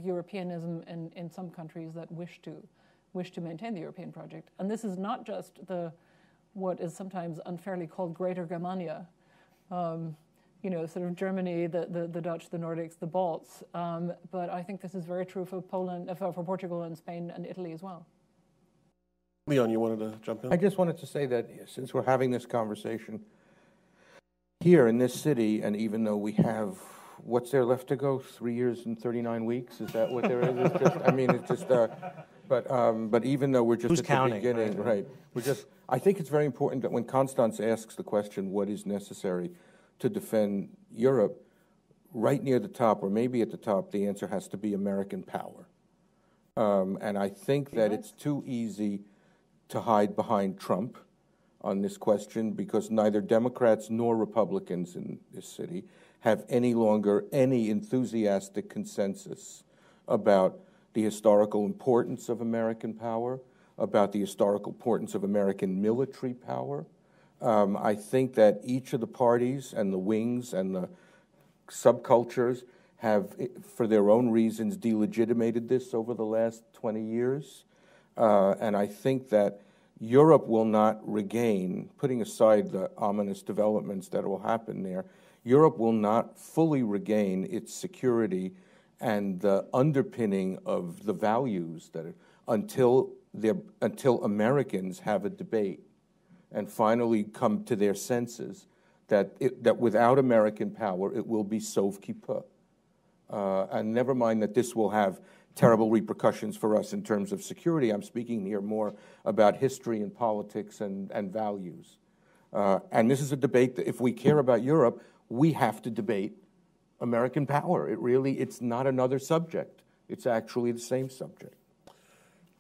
Europeanism in some countries that wish to maintain the European project. And this is not just what is sometimes unfairly called Greater Germania, you know, sort of Germany, the Dutch, the Nordics, the Balts. But I think this is very true for for Portugal and Spain and Italy as well. Leon, you wanted to jump in? I just wanted to say that since we're having this conversation here in this city, and even though we have, what's there left to go? 3 years and 39 weeks? Is that what there is? It's just, I mean, it's just, but even though we're just at the beginning, right? I think it's very important that when Constance asks the question, what is necessary to defend Europe, right near the top, or maybe at the top, the answer has to be American power. And I think that it's too easy to hide behind Trump on this question, because neither Democrats nor Republicans in this city have any longer any enthusiastic consensus about the historical importance of American power, about the historical importance of American military power. I think that each of the parties and the wings and the subcultures have, for their own reasons, delegitimated this over the last 20 years. And I think that Europe will not regain, putting aside the ominous developments that will happen there, Europe will not fully regain its security and the underpinning of the values that until Americans have a debate and finally come to their senses that without American power it will be sauve qui peut. And never mind that this will have terrible repercussions for us in terms of security. I'm speaking here more about history and politics and values. And this is a debate that if we care about Europe, we have to debate American power. It's not another subject. It's actually the same subject.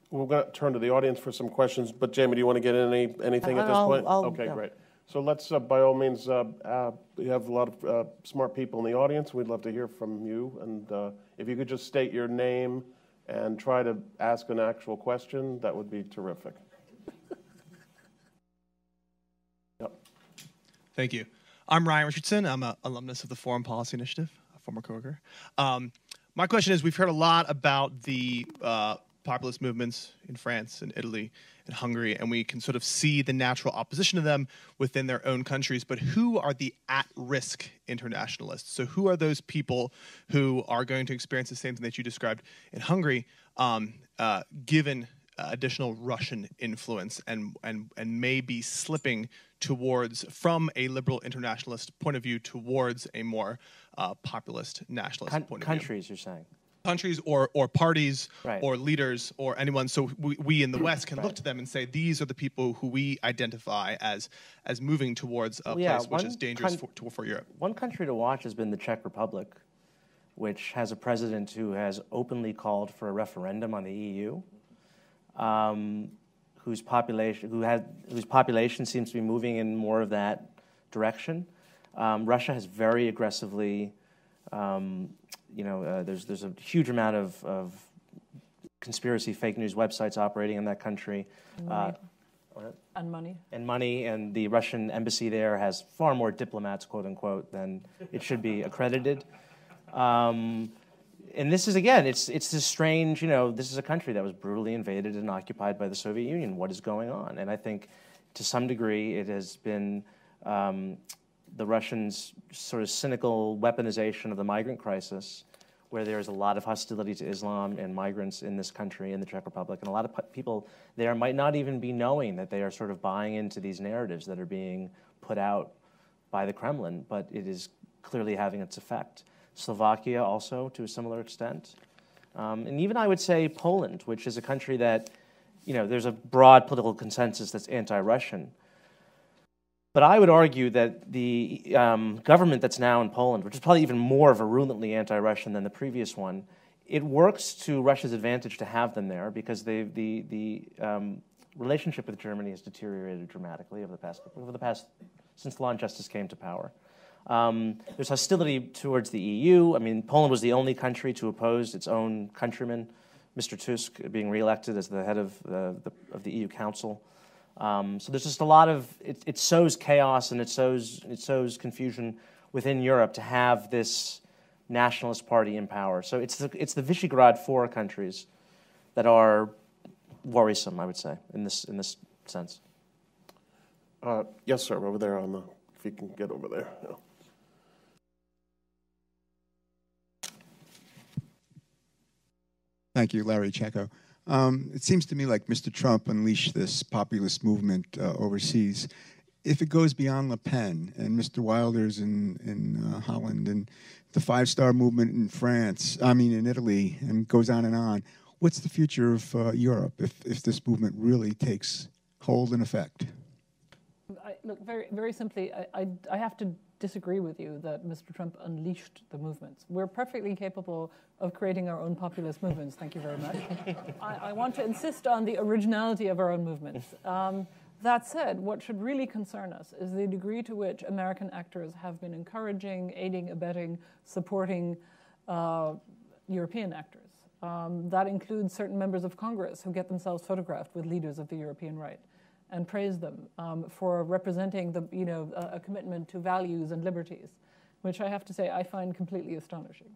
We're going to turn to the audience for some questions, but Jamie, do you want to get in anything at this point? Okay, yeah. Great. So let's, by all means, we have a lot of smart people in the audience. We'd love to hear from you. And if you could just state your name and try to ask an actual question, that would be terrific. Yep. Thank you. I'm Ryan Richardson. I'm an alumnus of the Foreign Policy Initiative, a former coworker. My question is, we've heard a lot about the populist movements in France and Italy and Hungary, and we can sort of see the natural opposition to them within their own countries. But who are the at-risk internationalists? So who are those people who are going to experience the same thing that you described in Hungary, given additional Russian influence and may be slipping towards, from a liberal internationalist point of view, towards a more populist nationalist point of view? Countries, you're saying? Countries or parties, right, or leaders or anyone. So we in the West can look to them and say, these are the people who we identify as moving towards a place which is dangerous for Europe. One country to watch has been the Czech Republic, which has a president who has openly called for a referendum on the EU, whose population seems to be moving in more of that direction. Russia has very aggressively, there's a huge amount of conspiracy fake news websites operating in that country. And money. And money, and the Russian embassy there has far more diplomats, quote unquote, than it should be accredited. And this is, again, it's this strange, this is a country that was brutally invaded and occupied by the Soviet Union. What is going on? And I think to some degree it has been the Russians' sort of cynical weaponization of the migrant crisis, where there is a lot of hostility to Islam and migrants in this country, in the Czech Republic, and a lot of people there might not even be knowing that they are sort of buying into these narratives that are being put out by the Kremlin, but it is clearly having its effect. Slovakia also, to a similar extent. And even I would say Poland, which is a country that, there's a broad political consensus that's anti-Russian. But I would argue that the government that's now in Poland, which is probably even more virulently anti-Russian than the previous one, it works to Russia's advantage to have them there, because the relationship with Germany has deteriorated dramatically over the past since Law and Justice came to power. There's hostility towards the EU. I mean, Poland was the only country to oppose its own countryman, Mr. Tusk, being reelected as the head of the EU Council. So there's just a lot of, it sows chaos and it sows confusion within Europe to have this nationalist party in power. So it's the Visegrad 4 countries that are worrisome, I would say, in this sense. Yes, sir, over there on the, if you can get over there. Yeah. Thank you, Larry Checo. It seems to me like Mr. Trump unleashed this populist movement overseas. If it goes beyond Le Pen and Mr. Wilders in Holland and the Five-Star movement in in Italy, and goes on, what's the future of Europe if this movement really takes hold and effect? Look, very simply, I have to disagree with you that Mr. Trump unleashed the movements. We're perfectly capable of creating our own populist movements. Thank you very much. I want to insist on the originality of our own movements. That said, what should really concern us is the degree to which American actors have been encouraging, aiding, abetting, supporting European actors. That includes certain members of Congress who get themselves photographed with leaders of the European right and praise them for representing a commitment to values and liberties, which I have to say I find completely astonishing.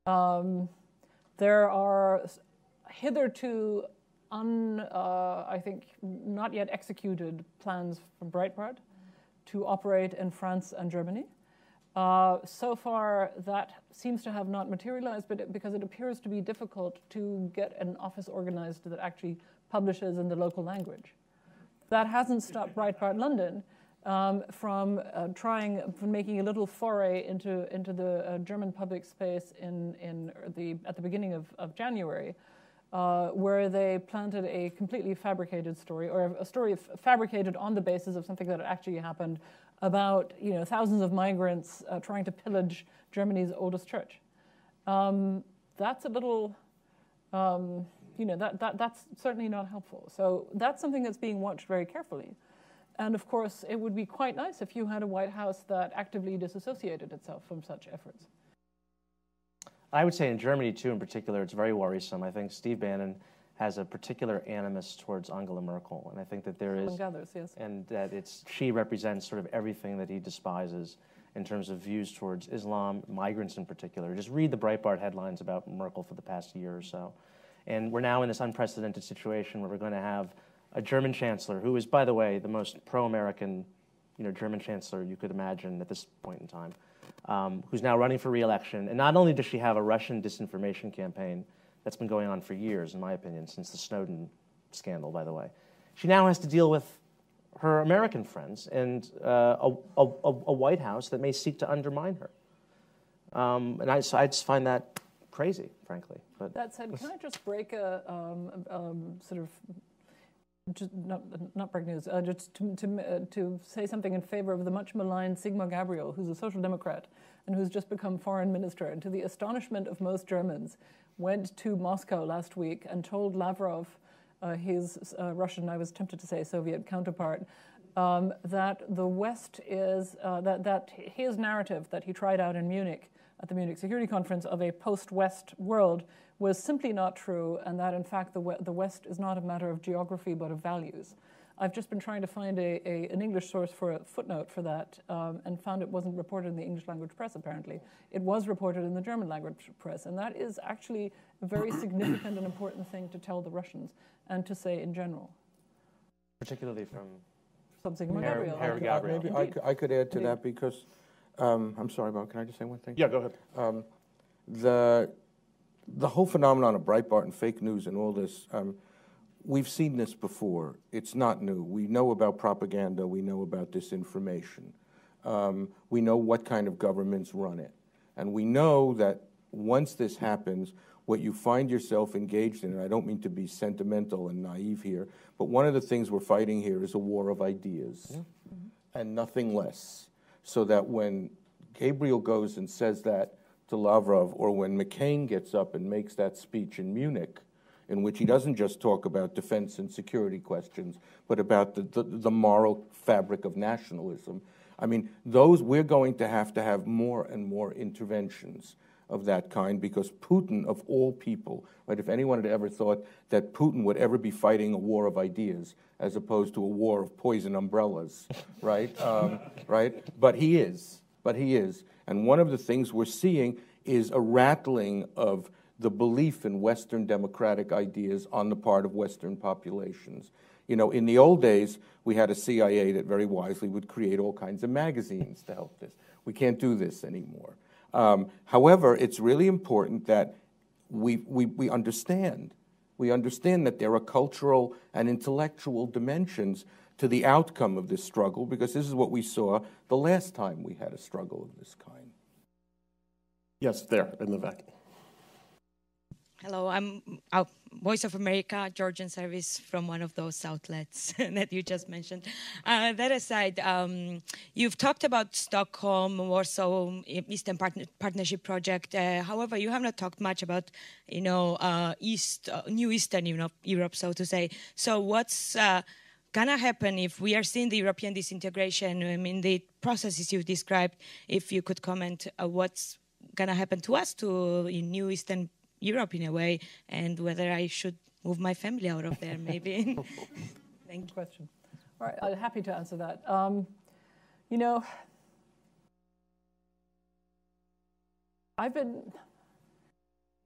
There are hitherto I think not yet executed plans from Breitbart to operate in France and Germany. So far, that seems to have not materialized, but because it appears to be difficult to get an office organized that actually publishes in the local language. That hasn't stopped Breitbart London from making a little foray into the German public space at the beginning of January, where they planted a completely fabricated story, or a story fabricated on the basis of something that actually happened about thousands of migrants trying to pillage Germany's oldest church. That's a little, that's certainly not helpful. So that's something that's being watched very carefully. And of course, it would be quite nice if you had a White House that actively disassociated itself from such efforts. I would say in Germany, too, in particular, it's very worrisome. I think Steve Bannon has a particular animus towards Angela Merkel, and I think that there is, gathers, yes. And that she represents sort of everything that he despises in terms of views towards Islam, migrants in particular. Just read the Breitbart headlines about Merkel for the past year or so. And we're now in this unprecedented situation where we're going to have a German chancellor, who is, by the way, the most pro-American German chancellor you could imagine at this point in time, who's now running for re-election. And not only does she have a Russian disinformation campaign that's been going on for years, in my opinion, since the Snowden scandal, by the way, she now has to deal with her American friends and a White House that may seek to undermine her. And I just find that crazy, frankly. But that said, can I just break a sort of, just not break news, just to say something in favor of the much maligned Sigmar Gabriel, who's a social democrat and who's just become foreign minister, and to the astonishment of most Germans, went to Moscow last week and told Lavrov, his Russian, I was tempted to say Soviet counterpart, that the West is, that his narrative that he tried out in Munich at the Munich Security Conference of a post-West world was simply not true, and that in fact the West is not a matter of geography but of values. I've just been trying to find an English source for a footnote for that, and found it wasn't reported in the English language press, apparently. It was reported in the German language press, and that is actually a very significant and important thing to tell the Russians and to say in general. particularly from something Harry Gabriel. Maybe I could add to that because, I'm sorry, Bob, can I just say one thing? Yeah, go ahead. The whole phenomenon of Breitbart and fake news and all this, we've seen this before. It's not new. We know about propaganda. We know about disinformation. We know what kind of governments run it. And we know that once this happens, what you find yourself engaged in, and I don't mean to be sentimental and naive here, but one of the things we're fighting here is a war of ideas, and nothing less. So that when Gabriel goes and says that to Lavrov, or when McCain gets up and makes that speech in Munich, in which he doesn't just talk about defense and security questions, but about the moral fabric of nationalism, I mean, we're going to have more and more interventions of that kind, because Putin, of all people, right, if anyone had ever thought that Putin would ever be fighting a war of ideas as opposed to a war of poison umbrellas, right? Right? But he is. And one of the things we're seeing is a rattling of the belief in Western democratic ideas on the part of Western populations. You know, in the old days, we had a CIA that very wisely would create all kinds of magazines to help this. We can't do this anymore. However, it's really important that we understand. We understand that there are cultural and intellectual dimensions to the outcome of this struggle, because this is what we saw the last time we had a struggle of this kind. Yes, there, in the back. Hello, I'm Voice of America, Georgian service from one of those outlets that you just mentioned. That aside, you've talked about Stockholm, Warsaw, Eastern Partnership Project. However, you have not talked much about, New Eastern Europe, so to say. So what's gonna happen if we are seeing the European disintegration? I mean, the processes you've described. If you could comment, what's gonna happen to us, in New Eastern Europe in a way, and whether I should move my family out of there, maybe. Thank you. Question. All right, I'm happy to answer that. I've been.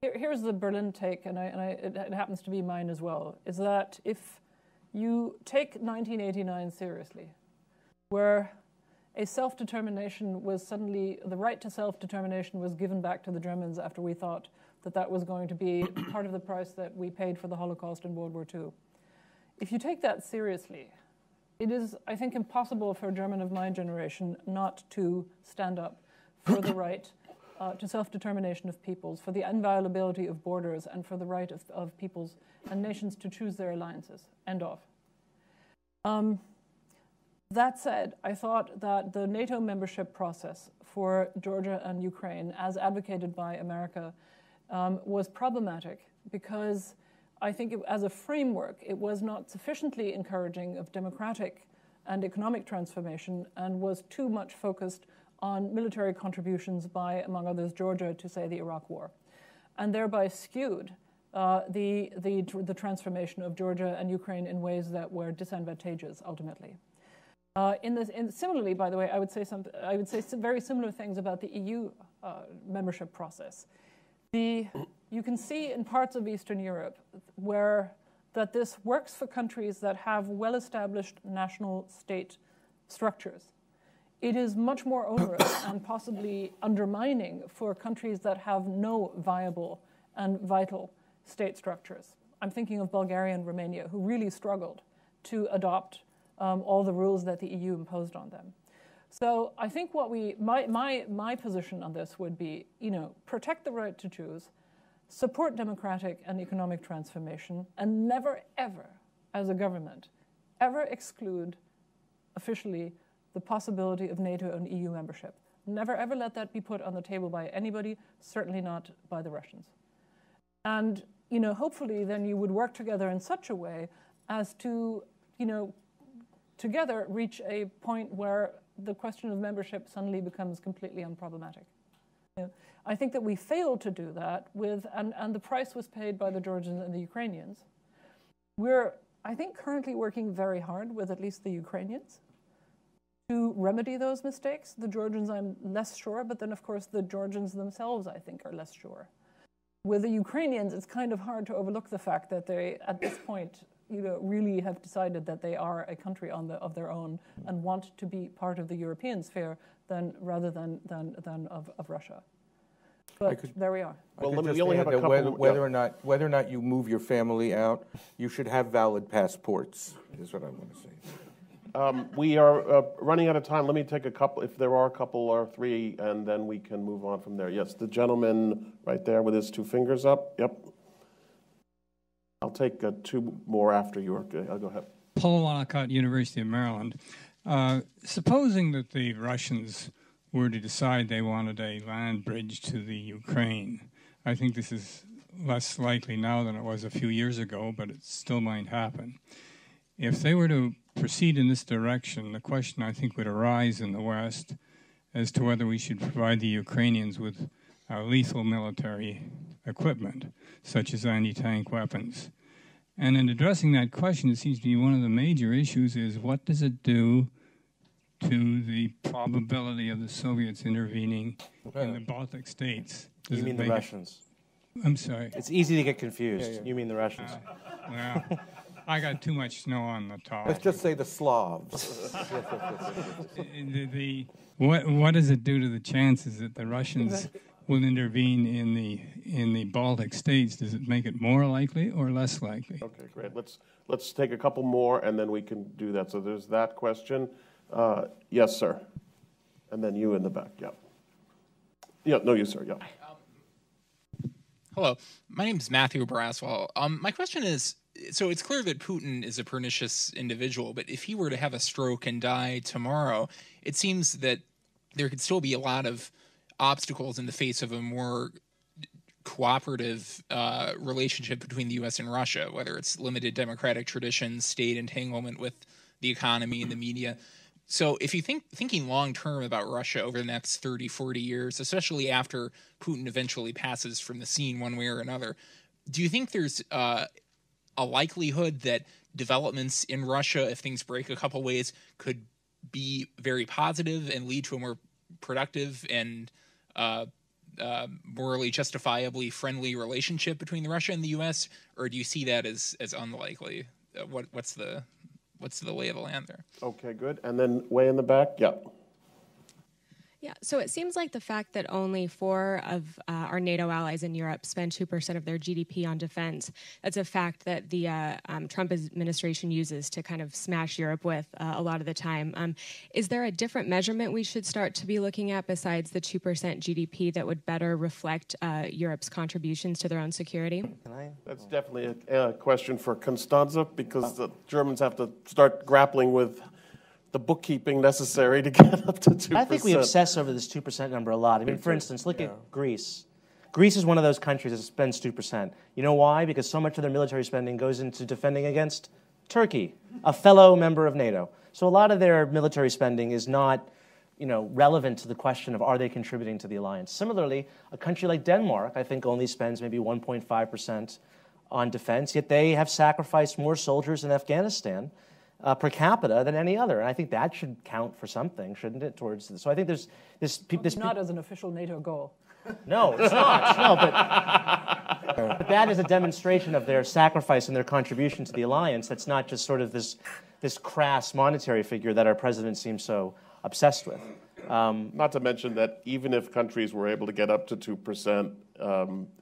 Here's the Berlin take, and it happens to be mine as well. Is that if you take 1989 seriously, where a self-determination was suddenly, the right to self-determination was given back to the Germans after we thought that was going to be part of the price that we paid for the Holocaust in World War II. If you take that seriously, it is, I think, impossible for a German of my generation not to stand up for the right to self-determination of peoples, for the inviolability of borders, and for the right of peoples and nations to choose their alliances. End of. That said, I thought that the NATO membership process for Georgia and Ukraine, as advocated by America, was problematic because I think as a framework, it was not sufficiently encouraging of democratic and economic transformation and was too much focused on military contributions by, among others, Georgia to, say, the Iraq War, and thereby skewed the transformation of Georgia and Ukraine in ways that were disadvantageous ultimately. Similarly, by the way, I would say some very similar things about the EU membership process. You can see in parts of Eastern Europe that this works for countries that have well-established national state structures. It is much more onerous and possibly undermining for countries that have no viable and vital state structures. I'm thinking of Bulgaria and Romania, who really struggled to adopt all the rules that the EU imposed on them. So I think my position on this would be, protect the right to choose, support democratic and economic transformation, and never, ever, as a government, ever exclude officially the possibility of NATO and EU membership. Never, ever let that be put on the table by anybody, certainly not by the Russians. And, hopefully then you would work together in such a way as to, together reach a point where the question of membership suddenly becomes completely unproblematic. I think that we failed to do that and the price was paid by the Georgians and the Ukrainians. We're, I think, currently working very hard with at least the Ukrainians to remedy those mistakes. The Georgians, I'm less sure, but then, of course, the Georgians themselves, I think, are less sure. With the Ukrainians, it's kind of hard to overlook the fact that they, at this point, really have decided that they are a country of their own and want to be part of the European sphere rather than of Russia. But there we are. Well, we only have a couple. Whether or not you move your family out, you should have valid passports. Is what I want to say. We are running out of time. Let me take a couple, if there are a couple or three, and then we can move on from there. Yes, the gentleman right there with his two fingers up. Yep. I'll take two more after you. I'll go ahead. Paul Walcott, University of Maryland. Supposing that the Russians were to decide they wanted a land bridge to the Ukraine, I think this is less likely now than it was a few years ago, but it still might happen. If they were to proceed in this direction, the question I think would arise in the West as to whether we should provide the Ukrainians with lethal military equipment, such as anti-tank weapons. And in addressing that question, it seems to me one of the major issues is what does it do to the probability of the Soviets intervening in the Baltic states? You mean the Russians? I'm sorry. It's easy to get confused. You mean the Russians. Well, I got too much snow on the top. Let's just say the Slavs. What does it do to the chances that the Russians will intervene in the Baltic states? Does it make it more likely or less likely? Okay, great. Let's take a couple more, and then we can do that. So there's that question. Yes, sir. And then you in the back. Yeah. Yeah. No, you, sir. Yeah. Hello, my name is Matthew Braswell. My question is, so it's clear that Putin is a pernicious individual, but if he were to have a stroke and die tomorrow, it seems that there could still be a lot of obstacles in the face of a more cooperative relationship between the U.S. and Russia, whether it's limited democratic traditions, state entanglement with the economy and the media. So if you thinking long-term about Russia over the next 30, 40 years, especially after Putin eventually passes from the scene one way or another, do you think there's a likelihood that developments in Russia, if things break a couple ways, could be very positive and lead to a more productive and morally justifiably friendly relationship between Russia and the U.S., or do you see that as unlikely? What's the lay of the land there? Okay, good. And then way in the back, yeah. Yeah, so it seems like the fact that only 4 of our NATO allies in Europe spend 2% of their GDP on defense, that's a fact that the Trump administration uses to kind of smash Europe with a lot of the time. Is there a different measurement we should start to be looking at besides the 2% GDP that would better reflect Europe's contributions to their own security? That's definitely a question for Constanze, because the Germans have to start grappling with the bookkeeping necessary to get up to 2%. I think we obsess over this 2% number a lot. I mean, for instance, look at Greece. Greece is one of those countries that spends 2%. You know why? Because so much of their military spending goes into defending against Turkey, a fellow member of NATO. So a lot of their military spending is not, relevant to the question of are they contributing to the alliance. Similarly, a country like Denmark, I think, only spends maybe 1.5% on defense, yet they have sacrificed more soldiers in Afghanistan per capita than any other, and I think that should count for something, shouldn't it? Towards so I think there's this. Not as an official NATO goal. No, it's not. No, but that is a demonstration of their sacrifice and their contribution to the alliance. That's not just sort of this crass monetary figure that our president seems so obsessed with. Not to mention that even if countries were able to get up to 2%,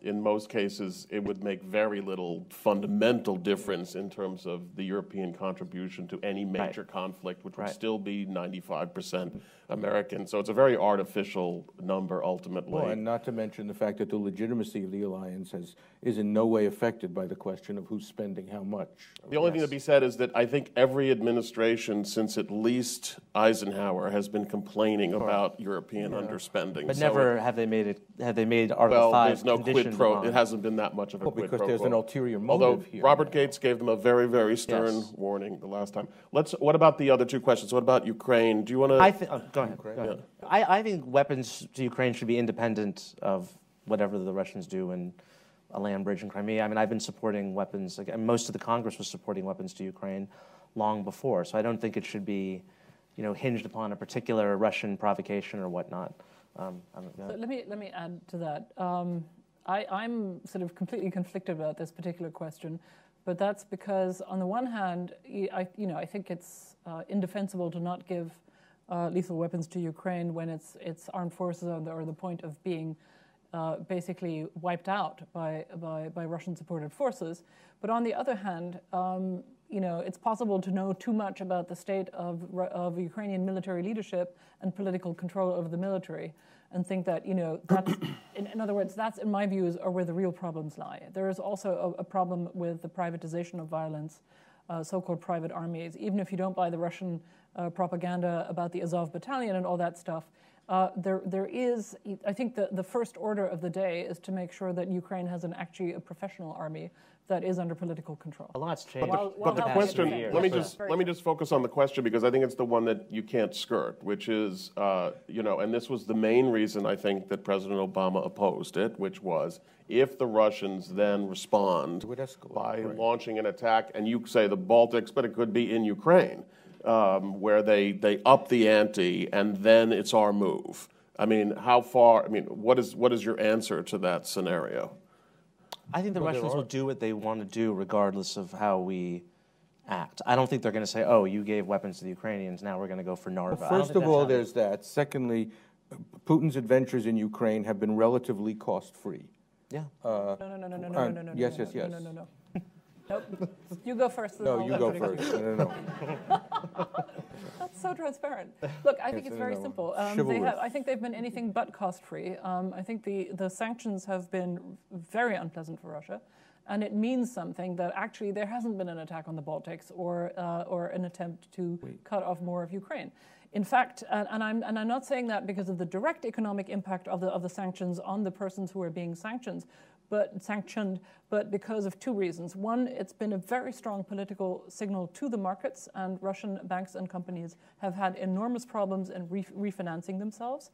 in most cases, it would make very little fundamental difference in terms of the European contribution to any major conflict, which would still be 95% American. So it's a very artificial number, ultimately. Well, and not to mention the fact that the legitimacy of the alliance is in no way affected by the question of who's spending how much. The only thing to be said is that I think every administration since at least Eisenhower has been complaining about European underspending. But never have they made Article 5 there's no quid pro. It hasn't been that much of a quid pro quo. Because there's an ulterior motive Although here. Robert Gates gave them a very, very stern warning the last time. What about the other 2 questions? What about Ukraine? Do you want to? Go ahead. I think weapons to Ukraine should be independent of whatever the Russians do in a land bridge in Crimea. I mean, I've been supporting weapons. Most of the Congress was supporting weapons to Ukraine long before. So I don't think it should be, hinged upon a particular Russian provocation or whatnot. So let me add to that. I'm sort of completely conflicted about this particular question, but that's because on the one hand, I think it's indefensible to not give lethal weapons to Ukraine when its armed forces are the point of being basically wiped out by Russian-supported forces. But on the other hand, it's possible to know too much about the state of Ukrainian military leadership and political control over the military, and think that that's, in other words, that's in my views are where the real problems lie. There is also a problem with the privatization of violence, so-called private armies. Even if you don't buy the Russian propaganda about the Azov battalion and all that stuff, there is, I think the first order of the day is to make sure that Ukraine has actually a professional army that is under political control. A lot's changed. But the question, let me just focus on the question, because I think it's the one that you can't skirt, which is, and this was the main reason I think that President Obama opposed it, which was if the Russians then respond by launching an attack, and you say the Baltics, but it could be in Ukraine, where they up the ante, and then it's our move. I mean, what is your answer to that scenario? I think the Russians will do what they want to do regardless of how we act. I don't think they're going to say, oh, you gave weapons to the Ukrainians, now we're going to go for Narva. Well, first of all, there's that. Secondly, Putin's adventures in Ukraine have been relatively cost-free. Yeah. No. Yes. No. Nope. You go first. No, you go first. No. That's so transparent. Look, I think it's very simple. I think they've been anything but cost-free. I think the sanctions have been very unpleasant for Russia, and it means something that actually there hasn't been an attack on the Baltics or an attempt to cut off more of Ukraine. In fact, and I'm not saying that because of the direct economic impact of the sanctions on the persons who are being sanctioned, but because of two reasons. One, it's been a very strong political signal to the markets, and Russian banks and companies have had enormous problems in refinancing themselves.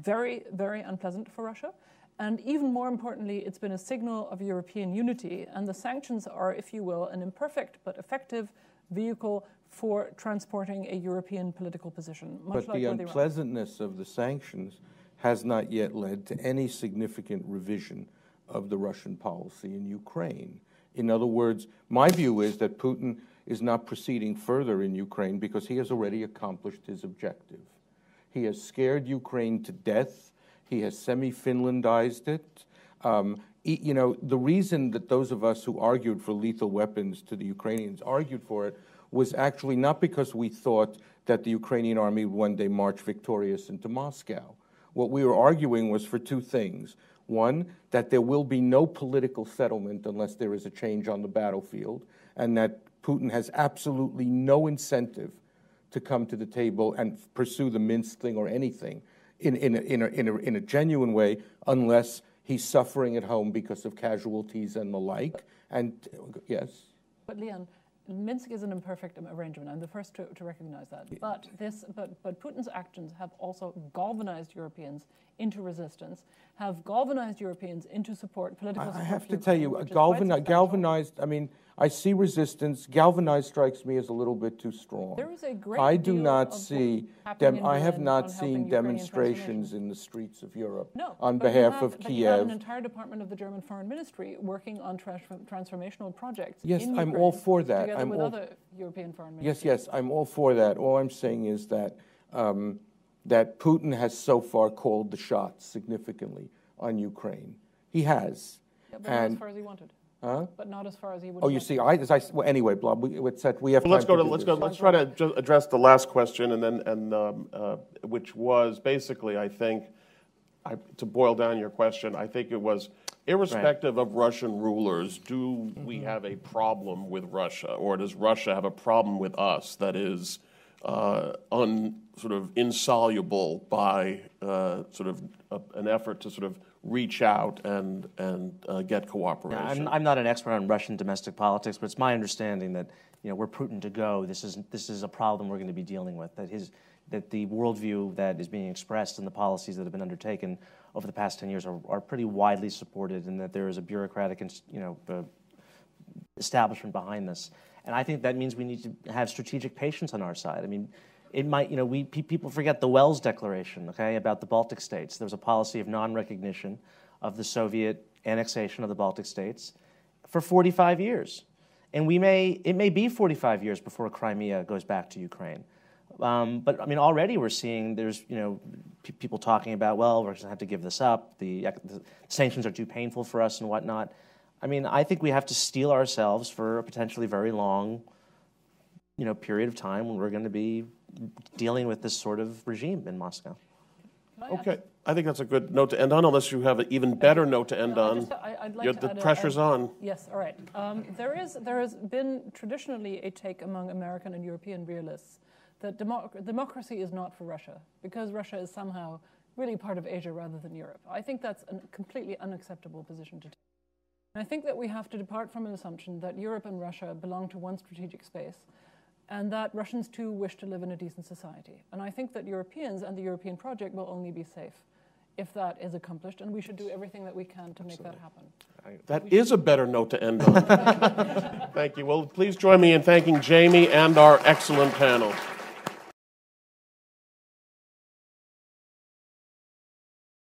Very, very unpleasant for Russia. And even more importantly, it's been a signal of European unity, and the sanctions are, if you will, an imperfect but effective vehicle for transporting a European political position. But the unpleasantness of the sanctions has not yet led to any significant revision of the Russian policy in Ukraine. In other words, my view is that Putin is not proceeding further in Ukraine because he has already accomplished his objective. He has scared Ukraine to death. He has semi-Finlandized it. You know, the reason that those of us who argued for lethal weapons to the Ukrainians argued for it was actually not because we thought that the Ukrainian army would one day march victorious into Moscow. What we were arguing was for two things. One, that there will be no political settlement unless there is a change on the battlefield, and that Putin has absolutely no incentive to come to the table and pursue the Minsk thing or anything in a genuine way unless he's suffering at home because of casualties and the like. And yes? But Leon, Minsk is an imperfect arrangement. I'm the first to recognize that. But Putin's actions have also galvanized Europeans into resistance, have galvanized Europeans into support, political support. I have to tell you, galvanized, I mean, I see resistance. Galvanized strikes me as a little bit too strong. There is a great I do deal not of see I have not seen demonstrations in the streets of Europe on but behalf of Kiev. You have an Kiev. entire department of the German Foreign Ministry working on transformational projects. Yes, in I'm Ukraine, all for that. Together I'm with all, other European foreign yes, ministries. yes, I'm all for that. All I'm saying is that that Putin has so far called the shots significantly on Ukraine. He has. Yeah, but not as far as he wanted. Huh? But not as far as he would. Oh, you see, well, anyway, Blob, we have. Well, let's try to address the last question, and then which was basically, I think, to boil down your question, I think it was irrespective of Russian rulers, do we have a problem with Russia, or does Russia have a problem with us that is sort of insoluble by sort of an effort to sort of reach out and get cooperation? Yeah, I'm not an expert on Russian domestic politics, but it's my understanding that were Putin to go, this is a problem we're going to be dealing with. That the worldview that is being expressed and the policies that have been undertaken over the past 10 years are pretty widely supported, and that there is a bureaucratic establishment behind this. And I think that means we need to have strategic patience on our side. I mean, it might, people forget the Wells Declaration, about the Baltic states. There was a policy of non-recognition of the Soviet annexation of the Baltic states for 45 years. And it may be 45 years before Crimea goes back to Ukraine. But I mean, already we're seeing there's, people talking about, well, we're going to have to give this up. The sanctions are too painful for us and whatnot. I mean, I think we have to steel ourselves for a potentially very long, period of time when we're going to be dealing with this sort of regime in Moscow. Okay, I think that's a good note to end on, unless you have an even better note to end on. I'd like to the pressure's on. Yes, all right. There has been traditionally a take among American and European realists that democracy is not for Russia, because Russia is somehow really part of Asia rather than Europe. I think that's a completely unacceptable position to take. And I think that we have to depart from an assumption that Europe and Russia belong to one strategic space, and that Russians too wish to live in a decent society. And I think that Europeans and the European project will only be safe if that is accomplished, and we should do everything that we can to make that happen. That is a better note to end on. Thank you. Well, please join me in thanking Jamie and our excellent panel.